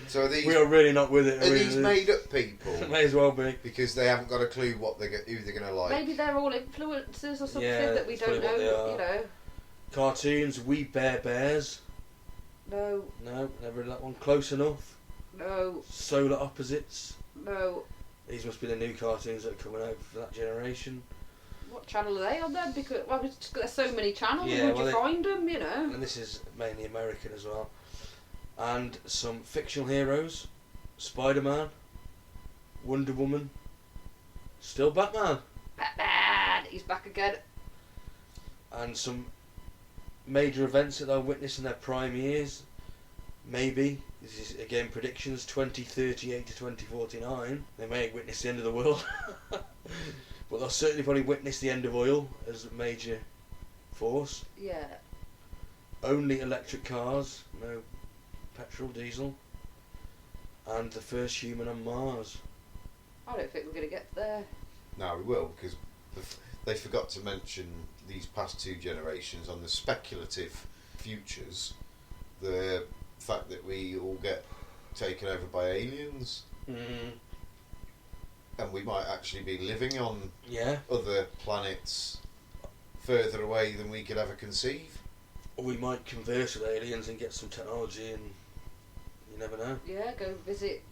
So are these, We are really not with it. are these made up people? May as well be. Because they haven't got a clue who they're going to like. Maybe they're all influencers or something Yeah, that we that's don't probably know, what they are. you know. Cartoons, We Bare Bears. No. No, never heard that one. Close Enough. No. Solar Opposites. No. These must be the new cartoons that are coming out for that generation. What channel are they on then? Because, well, it's just, there's so many channels, Yeah, where'd well, you find them, you know? And this is mainly American as well. And some fictional heroes. Spider-Man. Wonder Woman. Still Batman. Batman! He's back again. And some major events that they'll witness in their prime years. Maybe, this is again predictions, 2038 to 2049. They may witness the end of the world. But they'll certainly probably witness the end of oil as a major force. Yeah. Only electric cars, no petrol, diesel. And the first human on Mars. I don't think we're going to get there. No, we will, because they forgot to mention these past two generations on the speculative futures. The fact that we all get taken over by aliens. Mm. And we might actually be living on Yeah. other planets further away than we could ever conceive. Or we might converse with aliens and get some technology, and you never know. Yeah, go visit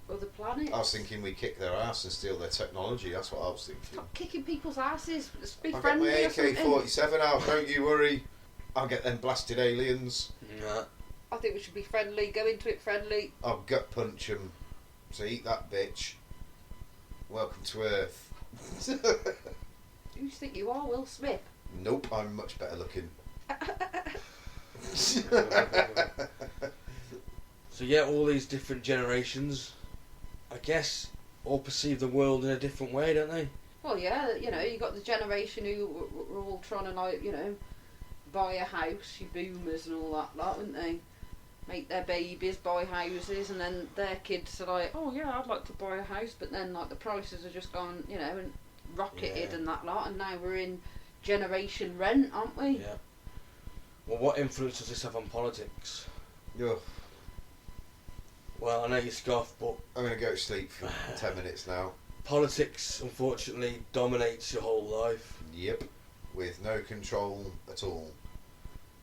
other planets. I was thinking we kick their ass and steal their technology. That's what I was thinking. Stop kicking people's asses. Just be I'll get friendly my or something. AK-47 out, don't you worry. I'll get them blasted aliens. Nah. I think we should be friendly. Go into it friendly. I'll gut punch them. So eat that bitch. Welcome to Earth. Who do you think you are, Will Smith? Nope, I'm much better looking. So yeah, all these different generations, I guess, all perceive the world in a different way, don't they? Well, yeah, you know, you got the generation who were all trying to, like, you know, buy a house, your boomers and all that lot, wouldn't they? Make their babies buy houses, and then their kids are like, oh yeah, I'd like to buy a house, but then like the prices have just gone, you know, and rocketed and that lot, and now we're in generation rent, aren't we? Yeah. Well, what influence does this have on politics? Ugh. Well, I know you scoff, but I'm going to go to sleep for 10 minutes now. politics, unfortunately, dominates your whole life. Yep. With no control at all.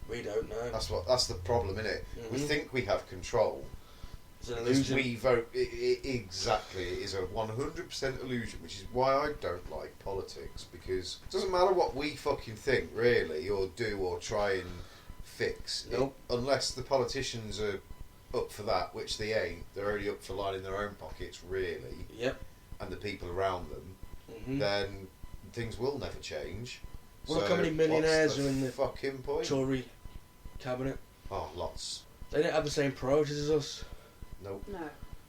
We don't know. That's the problem, isn't it? We think we have control. It's an Because illusion. we vote. Exactly. It is a 100% illusion, which is why I don't like politics. Because it doesn't matter what we fucking think, really, or do, or try and fix. Nope. Unless the politicians are up for that, which they ain't. They're only up for lining their own pockets, really. Yep. And the people around them. Then things will never change. Well, look how many millionaires are in the fucking point? Tory cabinet. Oh, lots. They don't have the same priorities as us. Nope. No.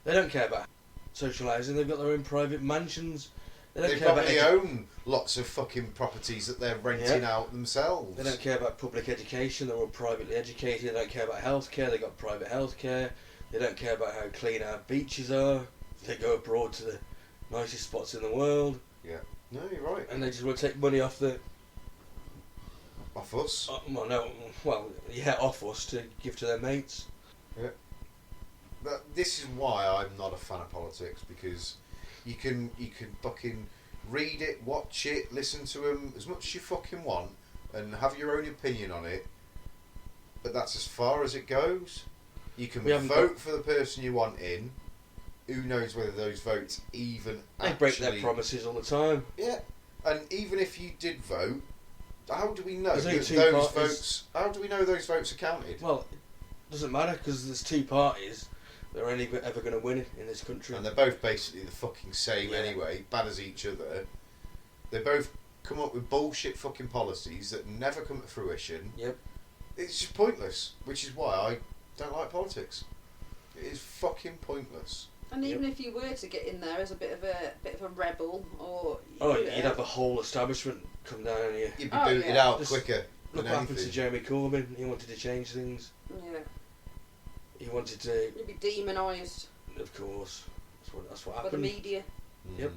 They don't care about social housing. They've got their own private mansions. They don't They care about probably own lots of fucking properties that they're renting out themselves. They don't care about public education. They're all privately educated. They don't care about healthcare. They've got private healthcare. They don't care about how clean our beaches are. They go abroad to the nicest spots in the world. Yeah. No, you're right. And they just want to take money off the... Off us. Off us to give to their mates. Yeah. But this is why I'm not a fan of politics, because you can fucking read it, watch it, listen to them as much as you fucking want, and have your own opinion on it. But that's as far as it goes. You can vote for the person you want in. Who knows whether those votes even They break their promises all the time. Yeah, and even if you did vote, how do we know There's that only two those parties. votes? How do we know those votes are counted? Well, it doesn't matter because there's two parties that are only ever going to win in this country. And they're both basically the fucking same anyway, bad as each other. They both come up with bullshit fucking policies that never come to fruition. Yep. It's just pointless, which is why I don't like politics. It is fucking pointless. And even if you were to get in there as a bit of a rebel, or you'd have the whole establishment come down on you. You'd be booted out Just quicker. Look what happened to Jeremy Corbyn. He wanted to change things. Yeah. He wanted to. You'd be demonised. Of course, that's what By the happened. media. Yep.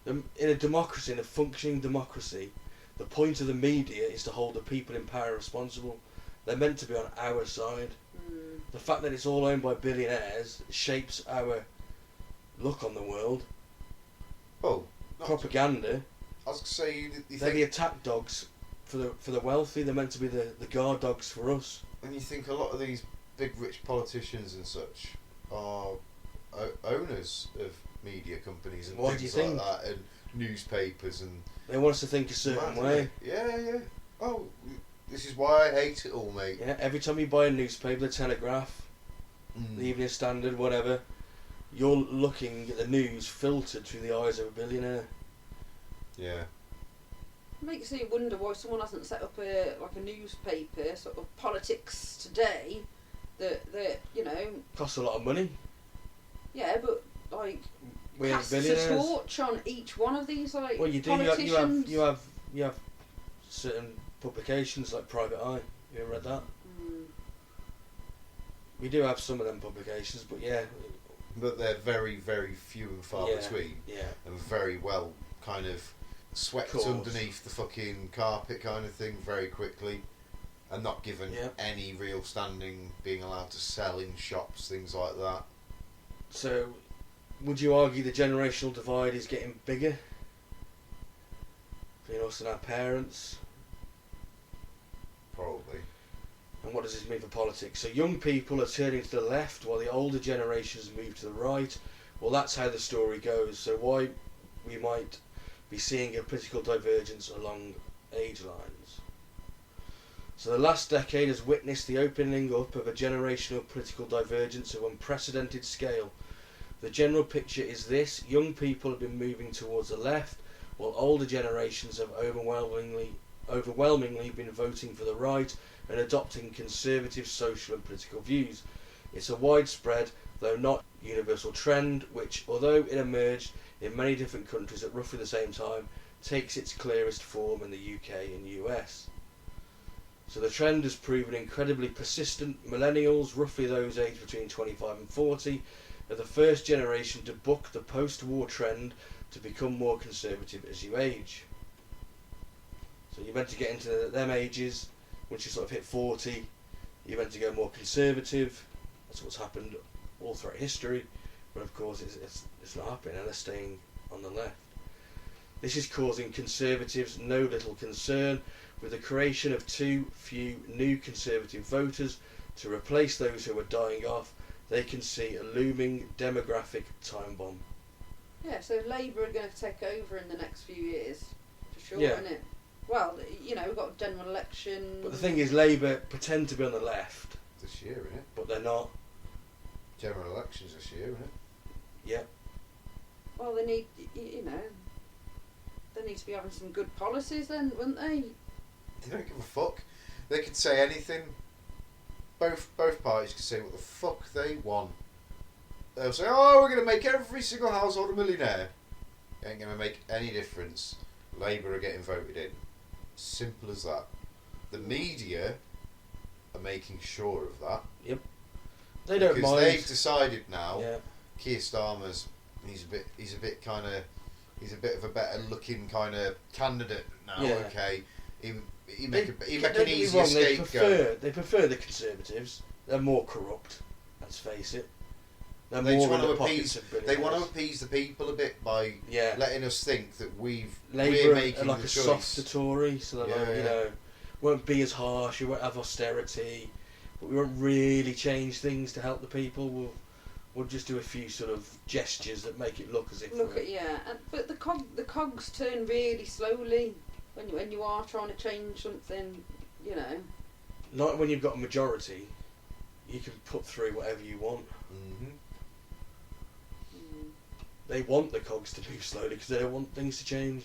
In a democracy, in a functioning democracy, the point of the media is to hold the people in power responsible. They're meant to be on our side. The fact that it's all owned by billionaires shapes our look on the world. Oh, Propaganda. I was going to say, you They're think, the attack dogs for the wealthy. They're meant to be the guard dogs for us. and you think a lot of these big rich politicians and such are owners of media companies and Why do you things like think? that, and newspapers and. They want us to think a certain way. Yeah. Oh, this is why I hate it all, mate. Yeah. Every time you buy a newspaper, the Telegraph, the Evening Standard, whatever, you're looking at the news filtered through the eyes of a billionaire. Yeah. It makes you wonder why someone hasn't set up a newspaper, sort of politics today, that Costs a lot of money. Yeah, but like We have casts a billionaires. torch on each one of these Well, you do. politicians. You have certain publications like Private Eye. You ever read that? We do have some of them publications, but yeah. But they're very, very few and far between. Yeah. And very well kind of swept underneath the fucking carpet kind of thing very quickly. And not given any real standing, being allowed to sell in shops, things like that. So, would you argue the generational divide is getting bigger between us and our parents? Probably. And what does this mean for politics? So young people are turning to the left while the older generations move to the right. Well, that's how the story goes. So why we might be seeing a political divergence along age lines. So the last decade has witnessed the opening up of a generational political divergence of unprecedented scale. The general picture is this: young people have been moving towards the left, while older generations have overwhelmingly been voting for the right and adopting conservative social and political views. It's a widespread, though not universal trend, which, although it emerged in many different countries at roughly the same time, takes its clearest form in the UK and US. So the trend has proven incredibly persistent. Millennials, roughly those aged between 25 and 40, are the first generation to buck the post-war trend to become more conservative as you age. So you're meant to get into them ages, once you sort of hit 40, you're meant to go more conservative. That's what's happened all throughout history, but of course it's not happening, and they're staying on the left. This is causing conservatives no little concern, with the creation of too few new conservative voters to replace those who are dying off. They can see a looming demographic time bomb. Yeah, so Labour are going to take over in the next few years, for sure, Yeah. isn't it? Well, you know, we've got a general election. But the thing is, Labour pretend to be on the left, This year, innit? but they're not. General elections this year, innit? Yeah. Well, they need, you know, they need to be having some good policies then, wouldn't they? They don't give a fuck. They could say anything. Both parties can say what the fuck they want. They'll say, "Oh, we're going to make every single household a millionaire." Ain't going to make any difference. Labour are getting voted in. Simple as that. The media are making sure of that. They don't because mind. they've decided now. Yeah. Keir Starmer's he's a bit of a better looking kind of candidate now. Yeah. Okay, he They- make an don't get me easier wrong, scapegoat. They prefer the Conservatives. They're more corrupt. Let's face it. They're They more just in want the to pockets of They want billionaires. to appease the people a bit by Yeah. letting us think that we're Labour making are like the a choice. softer Tory, so they're like, Yeah, you yeah. know, won't be as harsh. We won't have austerity, but we won't really change things to help the people. We'll just do a few sort of gestures that make it look as if Look we're... at but the cogs turn really slowly when you are trying to change something, you know. Not when you've got a majority, you can put through whatever you want. Mm-hmm. They want the cogs to move slowly because they don't want things to change.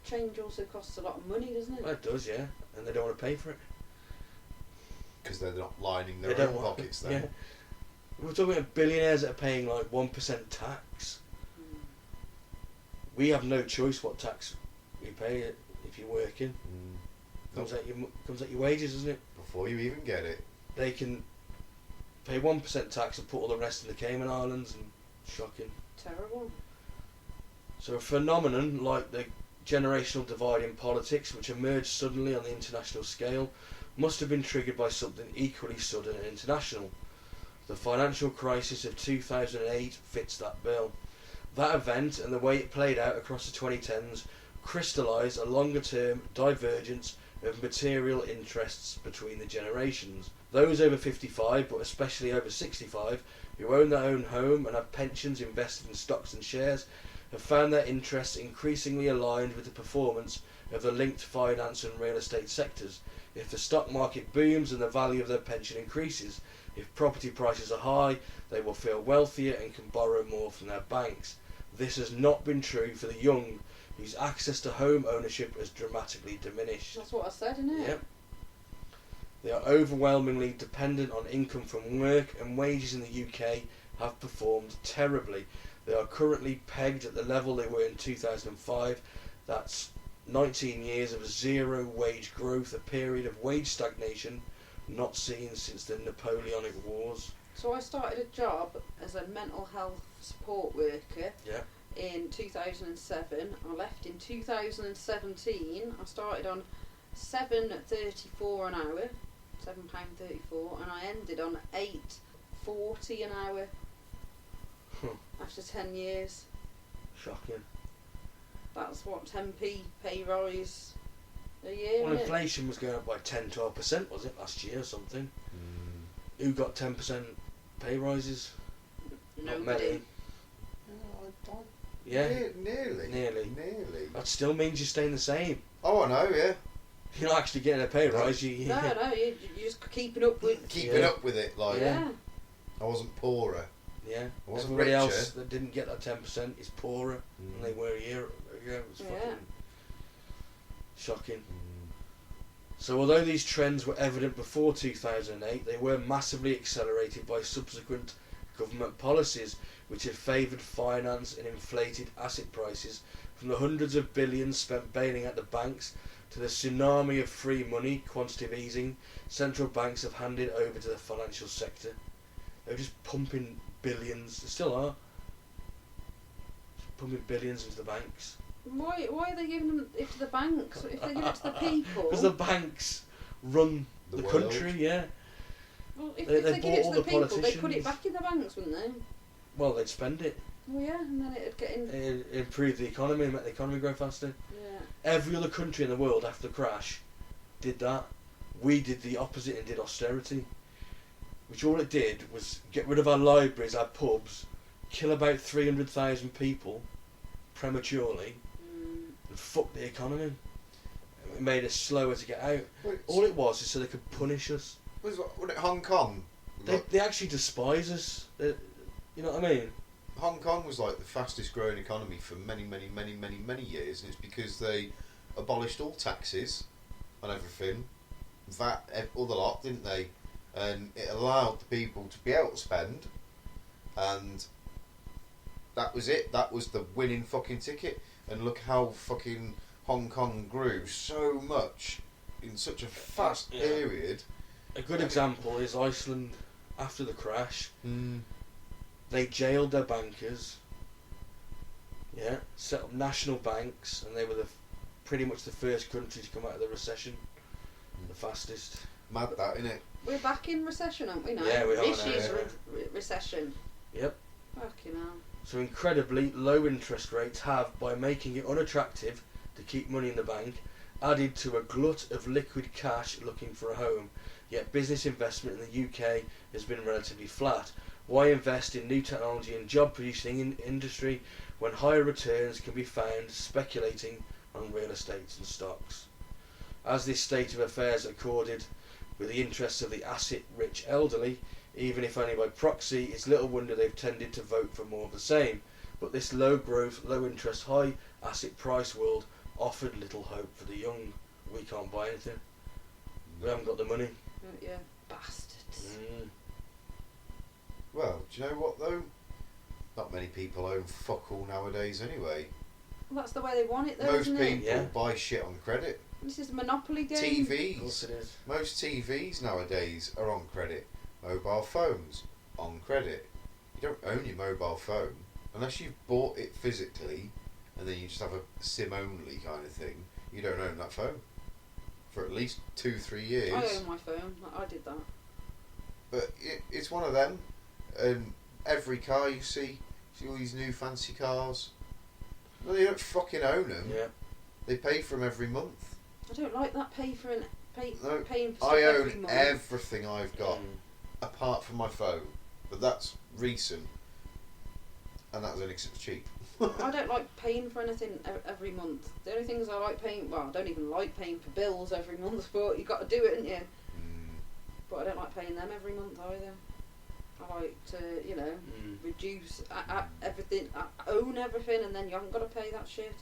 Change also costs a lot of money, doesn't it? Well, it does, yeah, and they don't want to pay for it. Because they're not lining They their don't own want pockets yeah. then. We're talking about billionaires that are paying like 1% tax. Mm. We have no choice what tax we pay if you're working. Nope. Comes out your wages, isn't it? Before you even get it. They can pay 1% tax and put all the rest in the Cayman Islands, and shocking. Terrible. So a phenomenon like the generational divide in politics, which emerged suddenly on the international scale, must have been triggered by something equally sudden and international. The financial crisis of 2008 fits that bill. That event and the way it played out across the 2010s crystallised a longer-term divergence of material interests between the generations. Those over 55, but especially over 65, who own their own home and have pensions invested in stocks and shares, have found their interests increasingly aligned with the performance of the linked finance and real estate sectors. If the stock market booms and the value of their pension increases, if property prices are high, they will feel wealthier and can borrow more from their banks. This has not been true for the young, whose access to home ownership has dramatically diminished. That's what I said, isn't it? Yep. They are overwhelmingly dependent on income from work, and wages in the UK have performed terribly. They are currently pegged at the level they were in 2005. That's 19 years of zero wage growth, a period of wage stagnation not seen since the Napoleonic Wars. So I started a job as a mental health support worker Yeah. in 2007. I left in 2017. I started on £7.34 an hour, £7.34, and I ended on £8.40 an hour after 10 years. Shocking. That's what, 10p pay rise a year, Well, innit? inflation was going up by 10-12%, was it, last year or something? Who got 10% pay rises? Not Nobody. many. Yeah, Nearly. Nearly. Nearly. that still means you're staying the same. Oh, I know, yeah. You're not actually getting a pay No. rise. You, No, you're just keeping up with... Keeping Yeah. up with it, like, Yeah. I wasn't poorer. Yeah. I wasn't Everybody richer. else that didn't get that 10% is poorer than they were a year ago. It was Yeah. fucking shocking. So although these trends were evident before 2008, they were massively accelerated by subsequent government policies which have favoured finance and inflated asset prices, from the hundreds of billions spent bailing out the banks to the tsunami of free money, quantitative easing, central banks have handed over to the financial sector. They were just pumping billions, they still are, just pumping billions into the banks. Why are they giving it to the banks if they give it to the people? Because the banks run the world. country, yeah. Well, if They they give bought it all to the the people, they'd put politicians. it back in the banks, wouldn't they? Well, they'd spend it. Well, yeah, and then it'd get in. It improved the economy and make the economy grow faster. Yeah. Every other country in the world after the crash did that. We did the opposite and did austerity, which all it did was get rid of our libraries, our pubs, kill about 300,000 people prematurely, and fuck the economy. It made us slower to get out. Wait, All it was is so they could punish us. wasn't it Hong Kong? They actually despise us. You know what I mean? Hong Kong was like the fastest growing economy for many years, and it's because they abolished all taxes on everything, VAT, all the lot, didn't they? And it allowed the people to be able to spend, and that was it. That was the winning fucking ticket. And look how fucking Hong Kong grew so much in such a fast period. A good example is Iceland after the crash. Mm. They jailed their bankers, set up national banks, and they were pretty much the first country to come out of the recession, the fastest. Mad that, innit? We're back in recession, aren't we now? Yeah, we are This now, year's yeah. recession. Yep. Fucking hell. So incredibly, low interest rates have, by making it unattractive to keep money in the bank, added to a glut of liquid cash looking for a home. Yet business investment in the UK has been relatively flat. Why invest in new technology and job-producing industry when higher returns can be found speculating on real estate and stocks? As this state of affairs accorded with the interests of the asset-rich elderly, even if only by proxy, it's little wonder they've tended to vote for more of the same. But this low-growth, low-interest, high-asset price world offered little hope for the young. We can't buy anything. We haven't got the money. Yeah, bastards. Well, do you know what though? Not many people own fuck all nowadays anyway. Well, that's the way they want it, though, Most isn't people it? buy shit on credit. This is the Monopoly game. Of course TVs. it is. Most TVs nowadays are on credit. Mobile phones on credit. You don't own your mobile phone unless you've bought it physically, and then you just have a SIM only kind of thing. You don't own that phone for at least 2-3 years. I own my phone. I did that. But it's one of them. Every car you see all these new fancy cars. Well, they don't fucking own them. Yeah. They pay for them every month. I don't like that paying for No, stuff I every own month. everything I've got apart from my phone, but that's recent, and that was only 'cause it was cheap. I don't like paying for anything every month. The only things I like paying, well, I don't even like paying for bills every month, but you've got to do it, haven't you? But I don't like paying them every month either. I like to, reduce everything, own everything, and then you haven't got to pay that shit.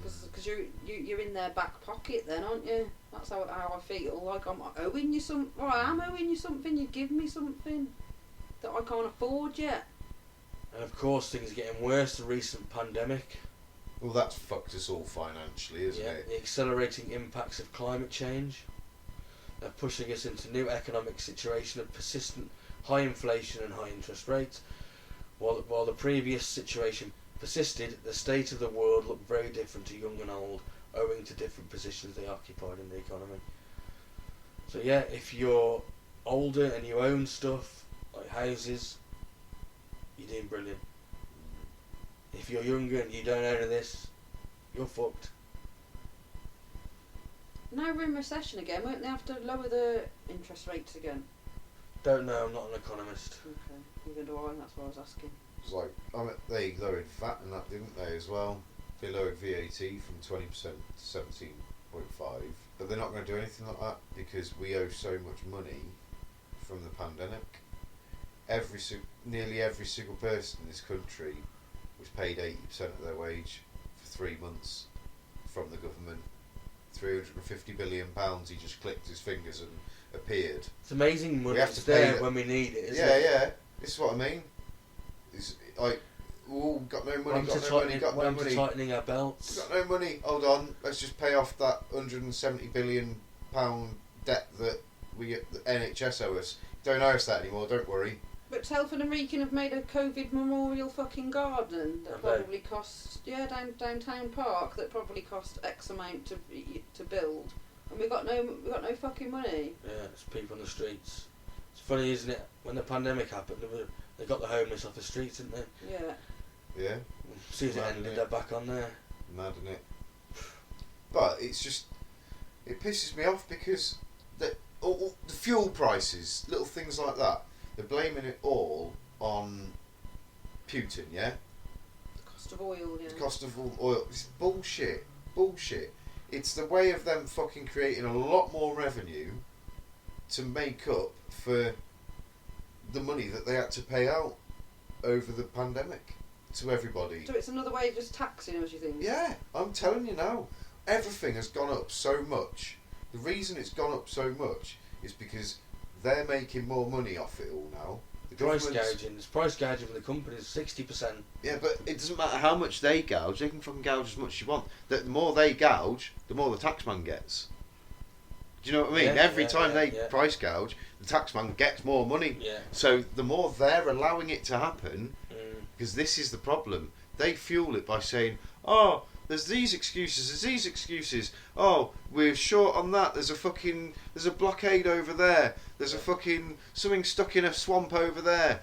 Because you're in their back pocket then, aren't you? That's how I feel. Like I'm owing you something. Well, I am owing you something. You give me something that I can't afford yet. And of course, things are getting worse. The recent pandemic. Well, that's fucked us all financially, isn't it? The accelerating impacts of climate change are pushing us into a new economic situation of persistent high inflation and high interest rates. While the previous situation persisted, the state of the world looked very different to young and old, owing to different positions they occupied in the economy. So yeah, if you're older and you own stuff like houses, you're doing brilliant. If you're younger and you don't own this, you're fucked. Now we're in recession again. Won't they have to lower the interest rates again? Don't know, I'm not an economist. Okay, neither do I. That's what I was asking. It's like, they lowered VAT and that, didn't they, as well? They lowered VAT from 20% to 17.5%. But they're not going to do anything like that because we owe so much money from the pandemic. Nearly every single person in this country was paid 80% of their wage for 3 months from the government £350 billion. He just clicked his fingers and appeared. It's amazing when We have it's to pay there that. when we need it, isn't Yeah, it? yeah. This is what I mean. It's like, oh, got no money, got no money. Tightening our belts. Got no money. Hold on, let's just pay off that £170 billion debt that the NHS owe us. Don't owe us that anymore. Don't worry. But Telford and Wrekin have made a COVID memorial fucking garden that probably cost downtown park that probably cost X amount to build, and we got no fucking money. Yeah, it's people on the streets. It's funny, isn't it? When the pandemic happened, they got the homeless off the streets, didn't they? Yeah. Yeah. As soon as it ended, they're back on there. Mad, isn't it? But it's just, it pisses me off because all the fuel prices, little things like that, they're blaming it all on Putin, yeah? The cost of oil, yeah. The cost of oil. It's bullshit. Bullshit. It's the way of them fucking creating a lot more revenue to make up for the money that they had to pay out over the pandemic to everybody. So it's another way of just taxing us, you think? Yeah, I'm telling you now. Everything has gone up so much. The reason it's gone up so much is because they're making more money off it all now. The Price government's- gouging. It's price gouging for the companies, 60%. Yeah, but it doesn't matter how much they gouge. They can fucking gouge as much as you want. The more they gouge, the more the taxman gets. Do you know what I mean? Yeah, Every yeah, time yeah, they yeah. price gouge, the taxman gets more money. Yeah. So the more they're allowing it to happen, Mm. because this is the problem, they fuel it by saying, oh, there's these excuses, oh, we're short on that, there's a blockade over there, there's a fucking something stuck in a swamp over there.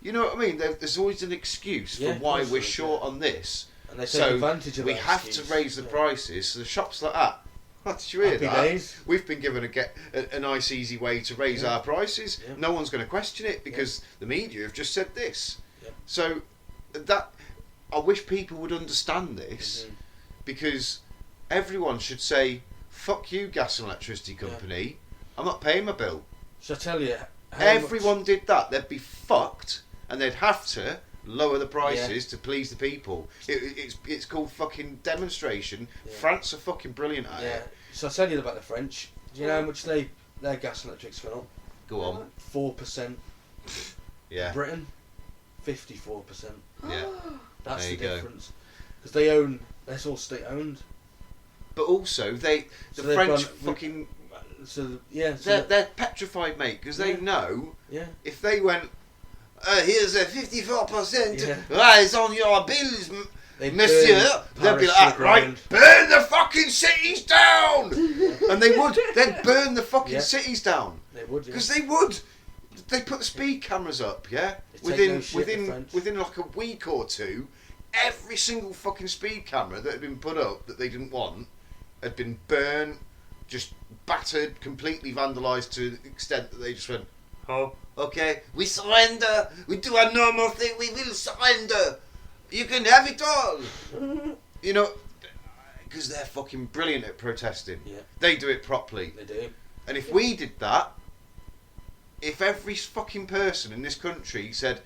You know what I mean? There's always an excuse Yeah, for why of course we're there is, short yeah. on this. And they take So advantage of we that have excuse. to raise the Yeah. prices. So the shops like that. Did you hear Happy that? days. We've been given a nice, easy way to raise Yeah. our prices. Yeah. No one's going to question it because the media have just said this. Yeah. So that I wish people would understand this Mhm. because everyone should say, "Fuck you, gas and electricity company. I'm not paying my bill." Shall I tell you? Everyone did that, they'd be fucked, and they'd have to lower the prices to please the people. It's called fucking demonstration. Yeah. France are fucking brilliant at Yeah. it. So I'll tell you about the French. Do you know how much their gas and electric's gone up? Go on. 4%. Yeah. Britain, 54%. Yeah. That's There the you go. difference. Because they own. That's all state owned. But also, the So they've French gone- fucking So yeah. So they're petrified, mate, because they Yeah. know yeah. if they went, here's a 54% Yeah. rise on your bills, They Monsieur, burn they'd be Paris like, to the right, ground. burn the fucking cities down! And they would. They'd burn the fucking Yeah. cities down. They would. Yeah. Because they would. They put the speed cameras up, yeah? They take no shit, the Within French. within like a week or two, every single fucking speed camera that had been put up that they didn't want had been burnt, just battered, completely vandalised to the extent that they just went, oh, okay, we surrender, we do our normal thing, we will surrender, you can have it all. You know, because they're fucking brilliant at protesting. Yeah. They do it properly. They do. And if we did that, if every fucking person in this country said,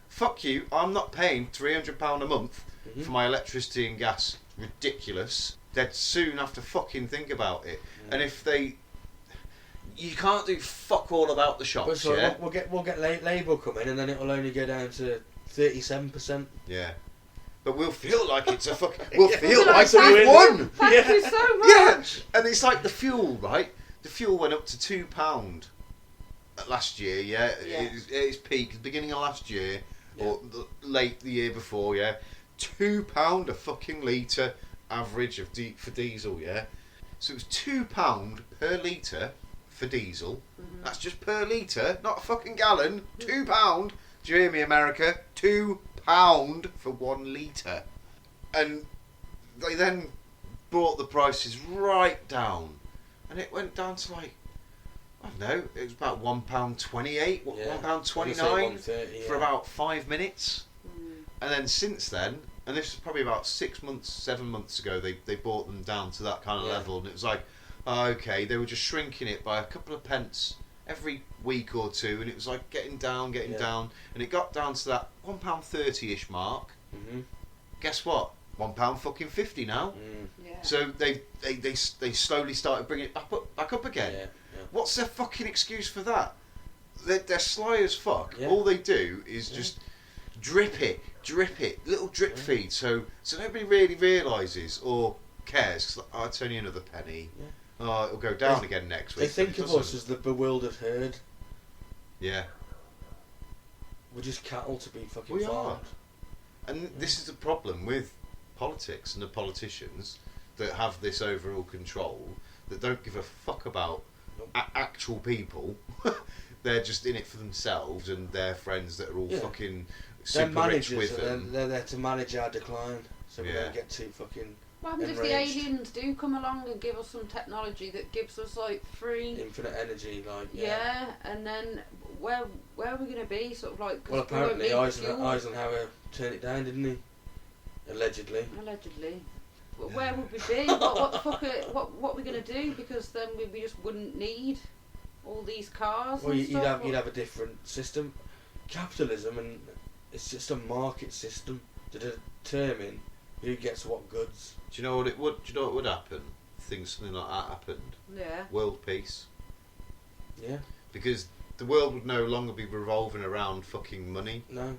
fuck you, I'm not paying £300 a month for my electricity and gas, ridiculous, they'd soon have to fucking think about it. And if they... You can't do fuck all about the But shops, so yeah? we'll get Labour coming, and then it'll only go down to 37%. Yeah. But we'll feel like it's a fuck... We'll feel Like like so we've we're- won! Thank you so much. Yeah! And it's like the fuel, right? The fuel went up to £2 last year, yeah? Yeah. It's peak, beginning of last year, Yeah. or late the year before, yeah? £2 a fucking litre average of for diesel, yeah? So it was £2 per litre for diesel. That's just per litre, not a fucking gallon. £2. Do you hear me, America? £2 for 1 litre. And they then brought the prices right down. And it went down to like, I don't know, it was about £1.28, Yeah. £1.29 £1.30, for yeah. about 5 minutes. And then since then, and this was probably about 7 months ago, they brought them down to that kind of Yeah. level. And it was like, oh, okay, they were just shrinking it by a couple of pence every week or two. And it was like getting down. Yeah. And it got down to that £1.30-ish mark. Mm-hmm. Guess what? £1.50 now. Yeah. So they slowly started bringing it back up again. Yeah. What's their fucking excuse for that? They're sly as fuck. Yeah. All they do is just drip it, little drip feed, so nobody really realises or cares. 'Cause, oh, it's only another penny. Yeah. Oh, it'll go down again next week. They think of us as the bewildered herd. Yeah. We're just cattle to be fucking We farmed. are. And this is the problem with politics and the politicians that have this overall control, that don't give a fuck about actual people. They're just in it for themselves and their friends that are all fucking They're super rich managers, with them. they're there to manage our decline, so we don't get too fucking What happens if the enraged. aliens do come along and give us some technology that gives us like free? Infinite energy, like Yeah, and then where are we going to be? Sort of like. 'Cause Well, we won't apparently need fuel. Eisenhower turned it down, didn't he? Allegedly. Allegedly. But where would we be? what the fuck? What are we going to do? Because then we just wouldn't need all these cars. Well, and you'd stuff. have a different system. Capitalism, and it's just a market system to determine who gets what goods. Do you know what it would? Do you know what would happen? Something like that happened. Yeah. World peace. Yeah. Because the world would no longer be revolving around fucking money. No.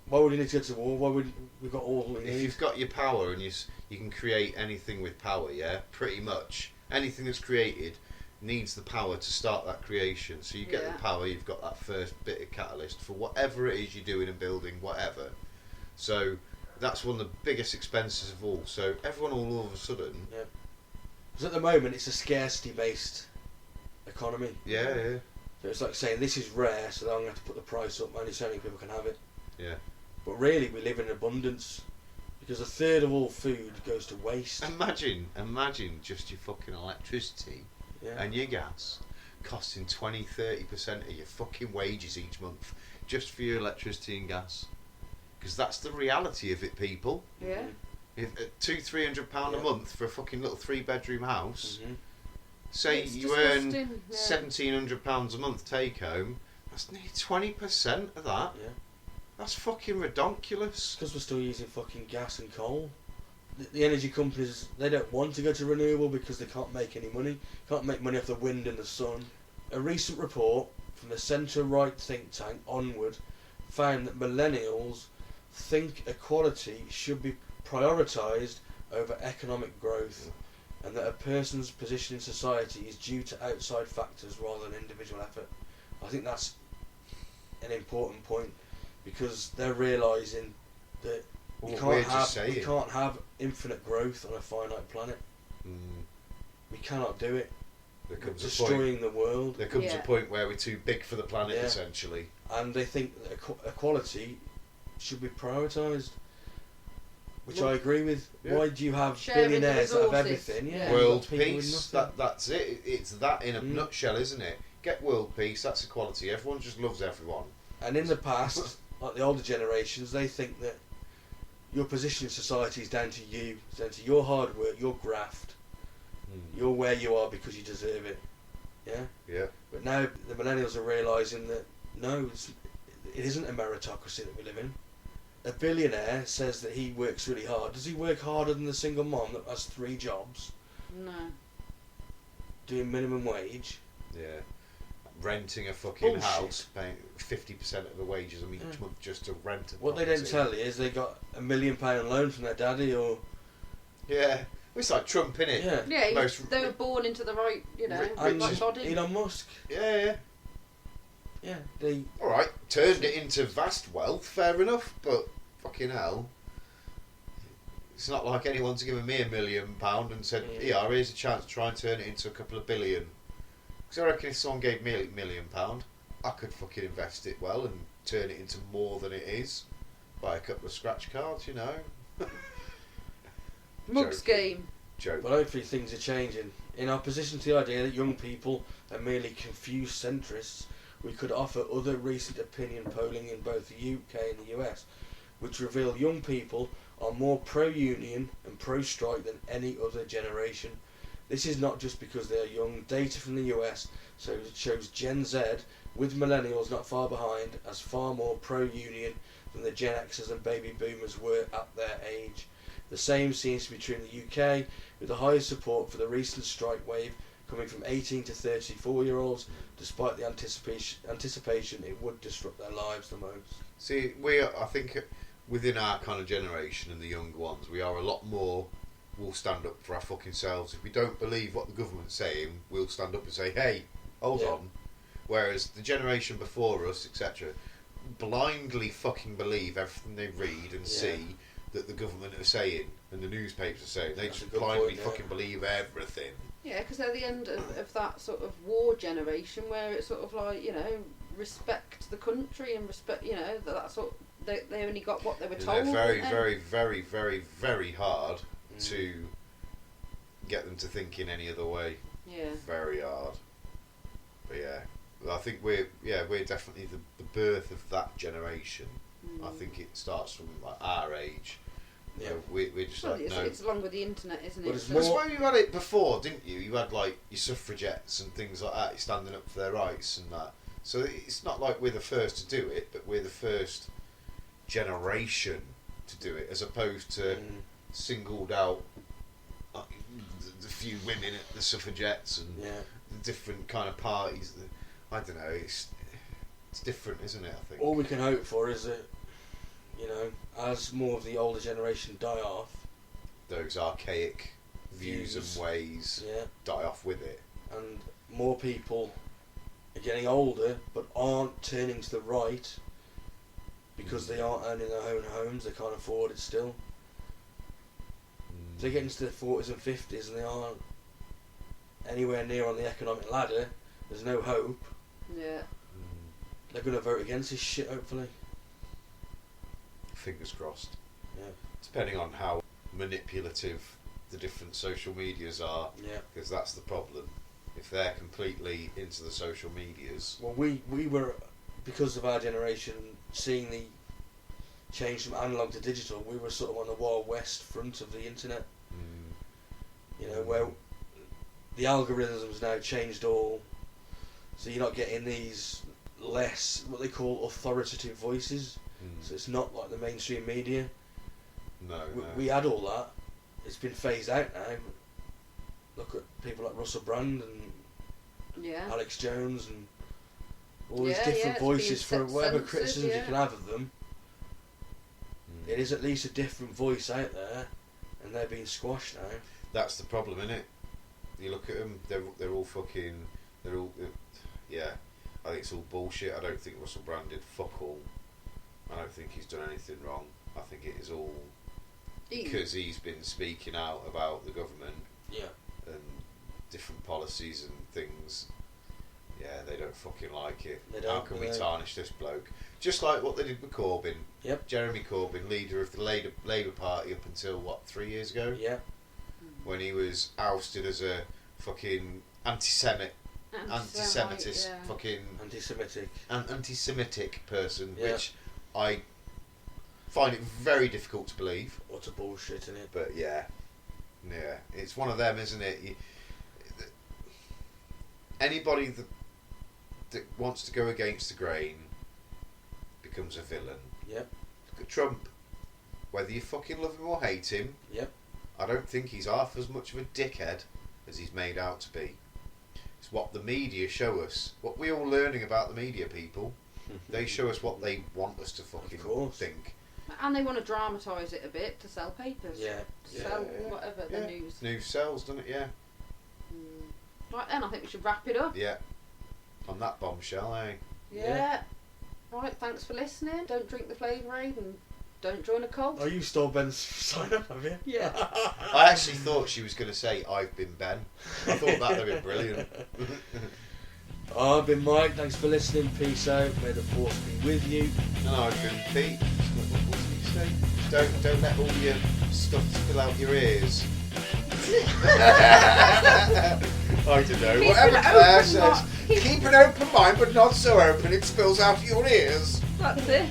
Why would we need to go to war? Why would we've got all we If need? you've got your power and you can create anything with power, yeah, pretty much anything that's created needs the power to start that creation. So you get the power, you've got that first bit of catalyst for whatever it is you're doing and building, whatever. So that's one of the biggest expenses of all. So everyone all of a sudden, Because at the moment it's a scarcity-based economy. yeah. So it's like saying this is rare, so I'm going to have to put the price up. Only so many people can have it. Yeah. But really, we live in abundance because a third of all food goes to waste. Imagine just your fucking electricity and your gas costing 20-30% of your fucking wages each month just for your electricity and gas. Because that's the reality of it, people. Yeah. If £200-300 a month for a fucking little 3-bedroom house, say It's you earn disgusting, £1,700 a month take home, that's nearly 20% of that. Yeah. That's fucking ridiculous. Because we're still using fucking gas and coal. The energy companies, they don't want to go to renewable because they can't make any money. Can't make money off the wind and the sun. A recent report from the centre-right think tank Onward found that millennials think equality should be prioritised over economic growth, and that a person's position in society is due to outside factors rather than individual effort. I think that's an important point, because they're realising that we can't have infinite growth on a finite planet. We cannot do it. There comes destroying the world. There comes a point where we're too big for the planet, essentially. And they think that equality should be prioritised, which I agree with. Why do you have billionaires that have everything? World peace, that's it. It's that in a nutshell, isn't it? Get world peace, that's equality. Everyone just loves everyone. And in the past, like the older generations, they think that your position in society is down to you, it's down to your hard work, your graft. You're where you are because you deserve it. Yeah. But now the millennials are realising that no, it isn't a meritocracy that we live in. A billionaire says that he works really hard. Does he work harder than the single mom that has 3 jobs? No. Doing minimum wage? Yeah. Renting a fucking house, paying 50% of the wages of each month just to rent a What they don't tell you is they got £1 million loan from their daddy, or... Yeah. It's like Trump, innit? Yeah, they were born into the right, right body. Elon Musk. Yeah, they... Alright, turned it into vast wealth, fair enough, but fucking hell. It's not like anyone's given me £1 million and said, here's a chance to try and turn it into a couple of billion. Because I reckon if someone gave me £1 million, I could fucking invest it well and turn it into more than it is. Buy a couple of scratch cards, Mug scheme. Joke. But hopefully things are changing. In opposition to the idea that young people are merely confused centrists, we could offer other recent opinion polling in both the UK and the US, which reveal young people are more pro-union and pro-strike than any other generation. This is not just because they are young. Data from the US shows Gen Z, with millennials not far behind, as far more pro-union than the Gen Xers and baby boomers were at their age. The same seems to be true in the UK, with the highest support for the recent strike wave coming from 18 to 34-year-olds, despite the anticipation it would disrupt their lives the most. See, I think within our kind of generation and the young ones, we are a lot more, we'll stand up for our fucking selves. If we don't believe what the government's saying, we'll stand up and say, hey, hold on. Whereas the generation before us, etc., blindly fucking believe everything they read and see that the government are saying and the newspapers are saying. They just blindly fucking believe everything. Yeah, because they're the end of that sort of war generation where it's sort of like, you know, respect the country and respect, you know, that sort of, they only got what they were told. They're very, very, very, very, very hard to get them to think in any other way. Yeah. Very hard. But yeah, I think we're definitely the birth of that generation. I think it starts from like our age. Yeah, we're just like it's along with the internet, isn't it? That's why you had it before, didn't you? You had like your suffragettes and things like that, standing up for their rights and that. So it's not like we're the first to do it, but we're the first generation to do it, as opposed to singled out the few women at the suffragettes and the different kind of parties. I don't know. It's different, isn't it? I think. All we can hope for is that, you know, as more of the older generation die off, those archaic views and ways die off with it, and more people are getting older but aren't turning to the right because they aren't owning their own homes. They can't afford it still. If they get into their 40s and 50s and they aren't anywhere near on the economic ladder, there's no hope. Yeah. They're going to vote against this shit, hopefully. Fingers crossed. Yeah. Depending on how manipulative the different social medias are. Yeah. Because that's the problem. If they're completely into the social medias. Well, we were, because of our generation, seeing the change from analog to digital, we were sort of on the Wild West front of the internet. You know, where the algorithms now changed all. So you're not getting these less, what they call authoritative voices. So it's not like the mainstream media. No. We had all that. It's been phased out now. Look at people like Russell Brand and Alex Jones and all these different voices for whatever criticisms you can have of them. It is at least a different voice out there, and they're being squashed now. That's the problem, isn't it? You look at them; they're all fucking. I think it's all bullshit. I don't think Russell Brand did fuck all. I don't think he's done anything wrong. I think it is all because he's been speaking out about the government and different policies and things. Yeah, they don't fucking like it. How can we tarnish this bloke? Just like what they did with Corbyn. Yep. Jeremy Corbyn, leader of the Labour Party up until, 3 years ago? Yeah. When he was ousted as a fucking anti-Semitic person, which I find it very difficult to believe. Utter bullshit, isn't it? But yeah, it's one of them, isn't it? Anybody that wants to go against the grain becomes a villain. Yep. Look at Trump. Whether you fucking love him or hate him, I don't think he's half as much of a dickhead as he's made out to be. It's what the media show us. What we're all learning about the media, people. They show us what they want us to fucking think. And they want to dramatise it a bit to sell papers. Yeah. Sell whatever the news. News sells, doesn't it? Yeah. Right then, I think we should wrap it up. Yeah. On that bombshell, eh? Yeah. Right, thanks for listening. Don't drink the flavour aid and don't join a cult. Oh, you stole Ben's sign up, have you? Yeah. I actually thought she was going to say, I've been Ben. I thought that would have been brilliant. I've been Mike, thanks for listening. Peace out. May the force be with you. And I've been Pete. What did you say? Don't let all your stuff spill out your ears. I don't know. Whatever Claire says. Keep an open mind, but not so open it spills out your ears. That's it.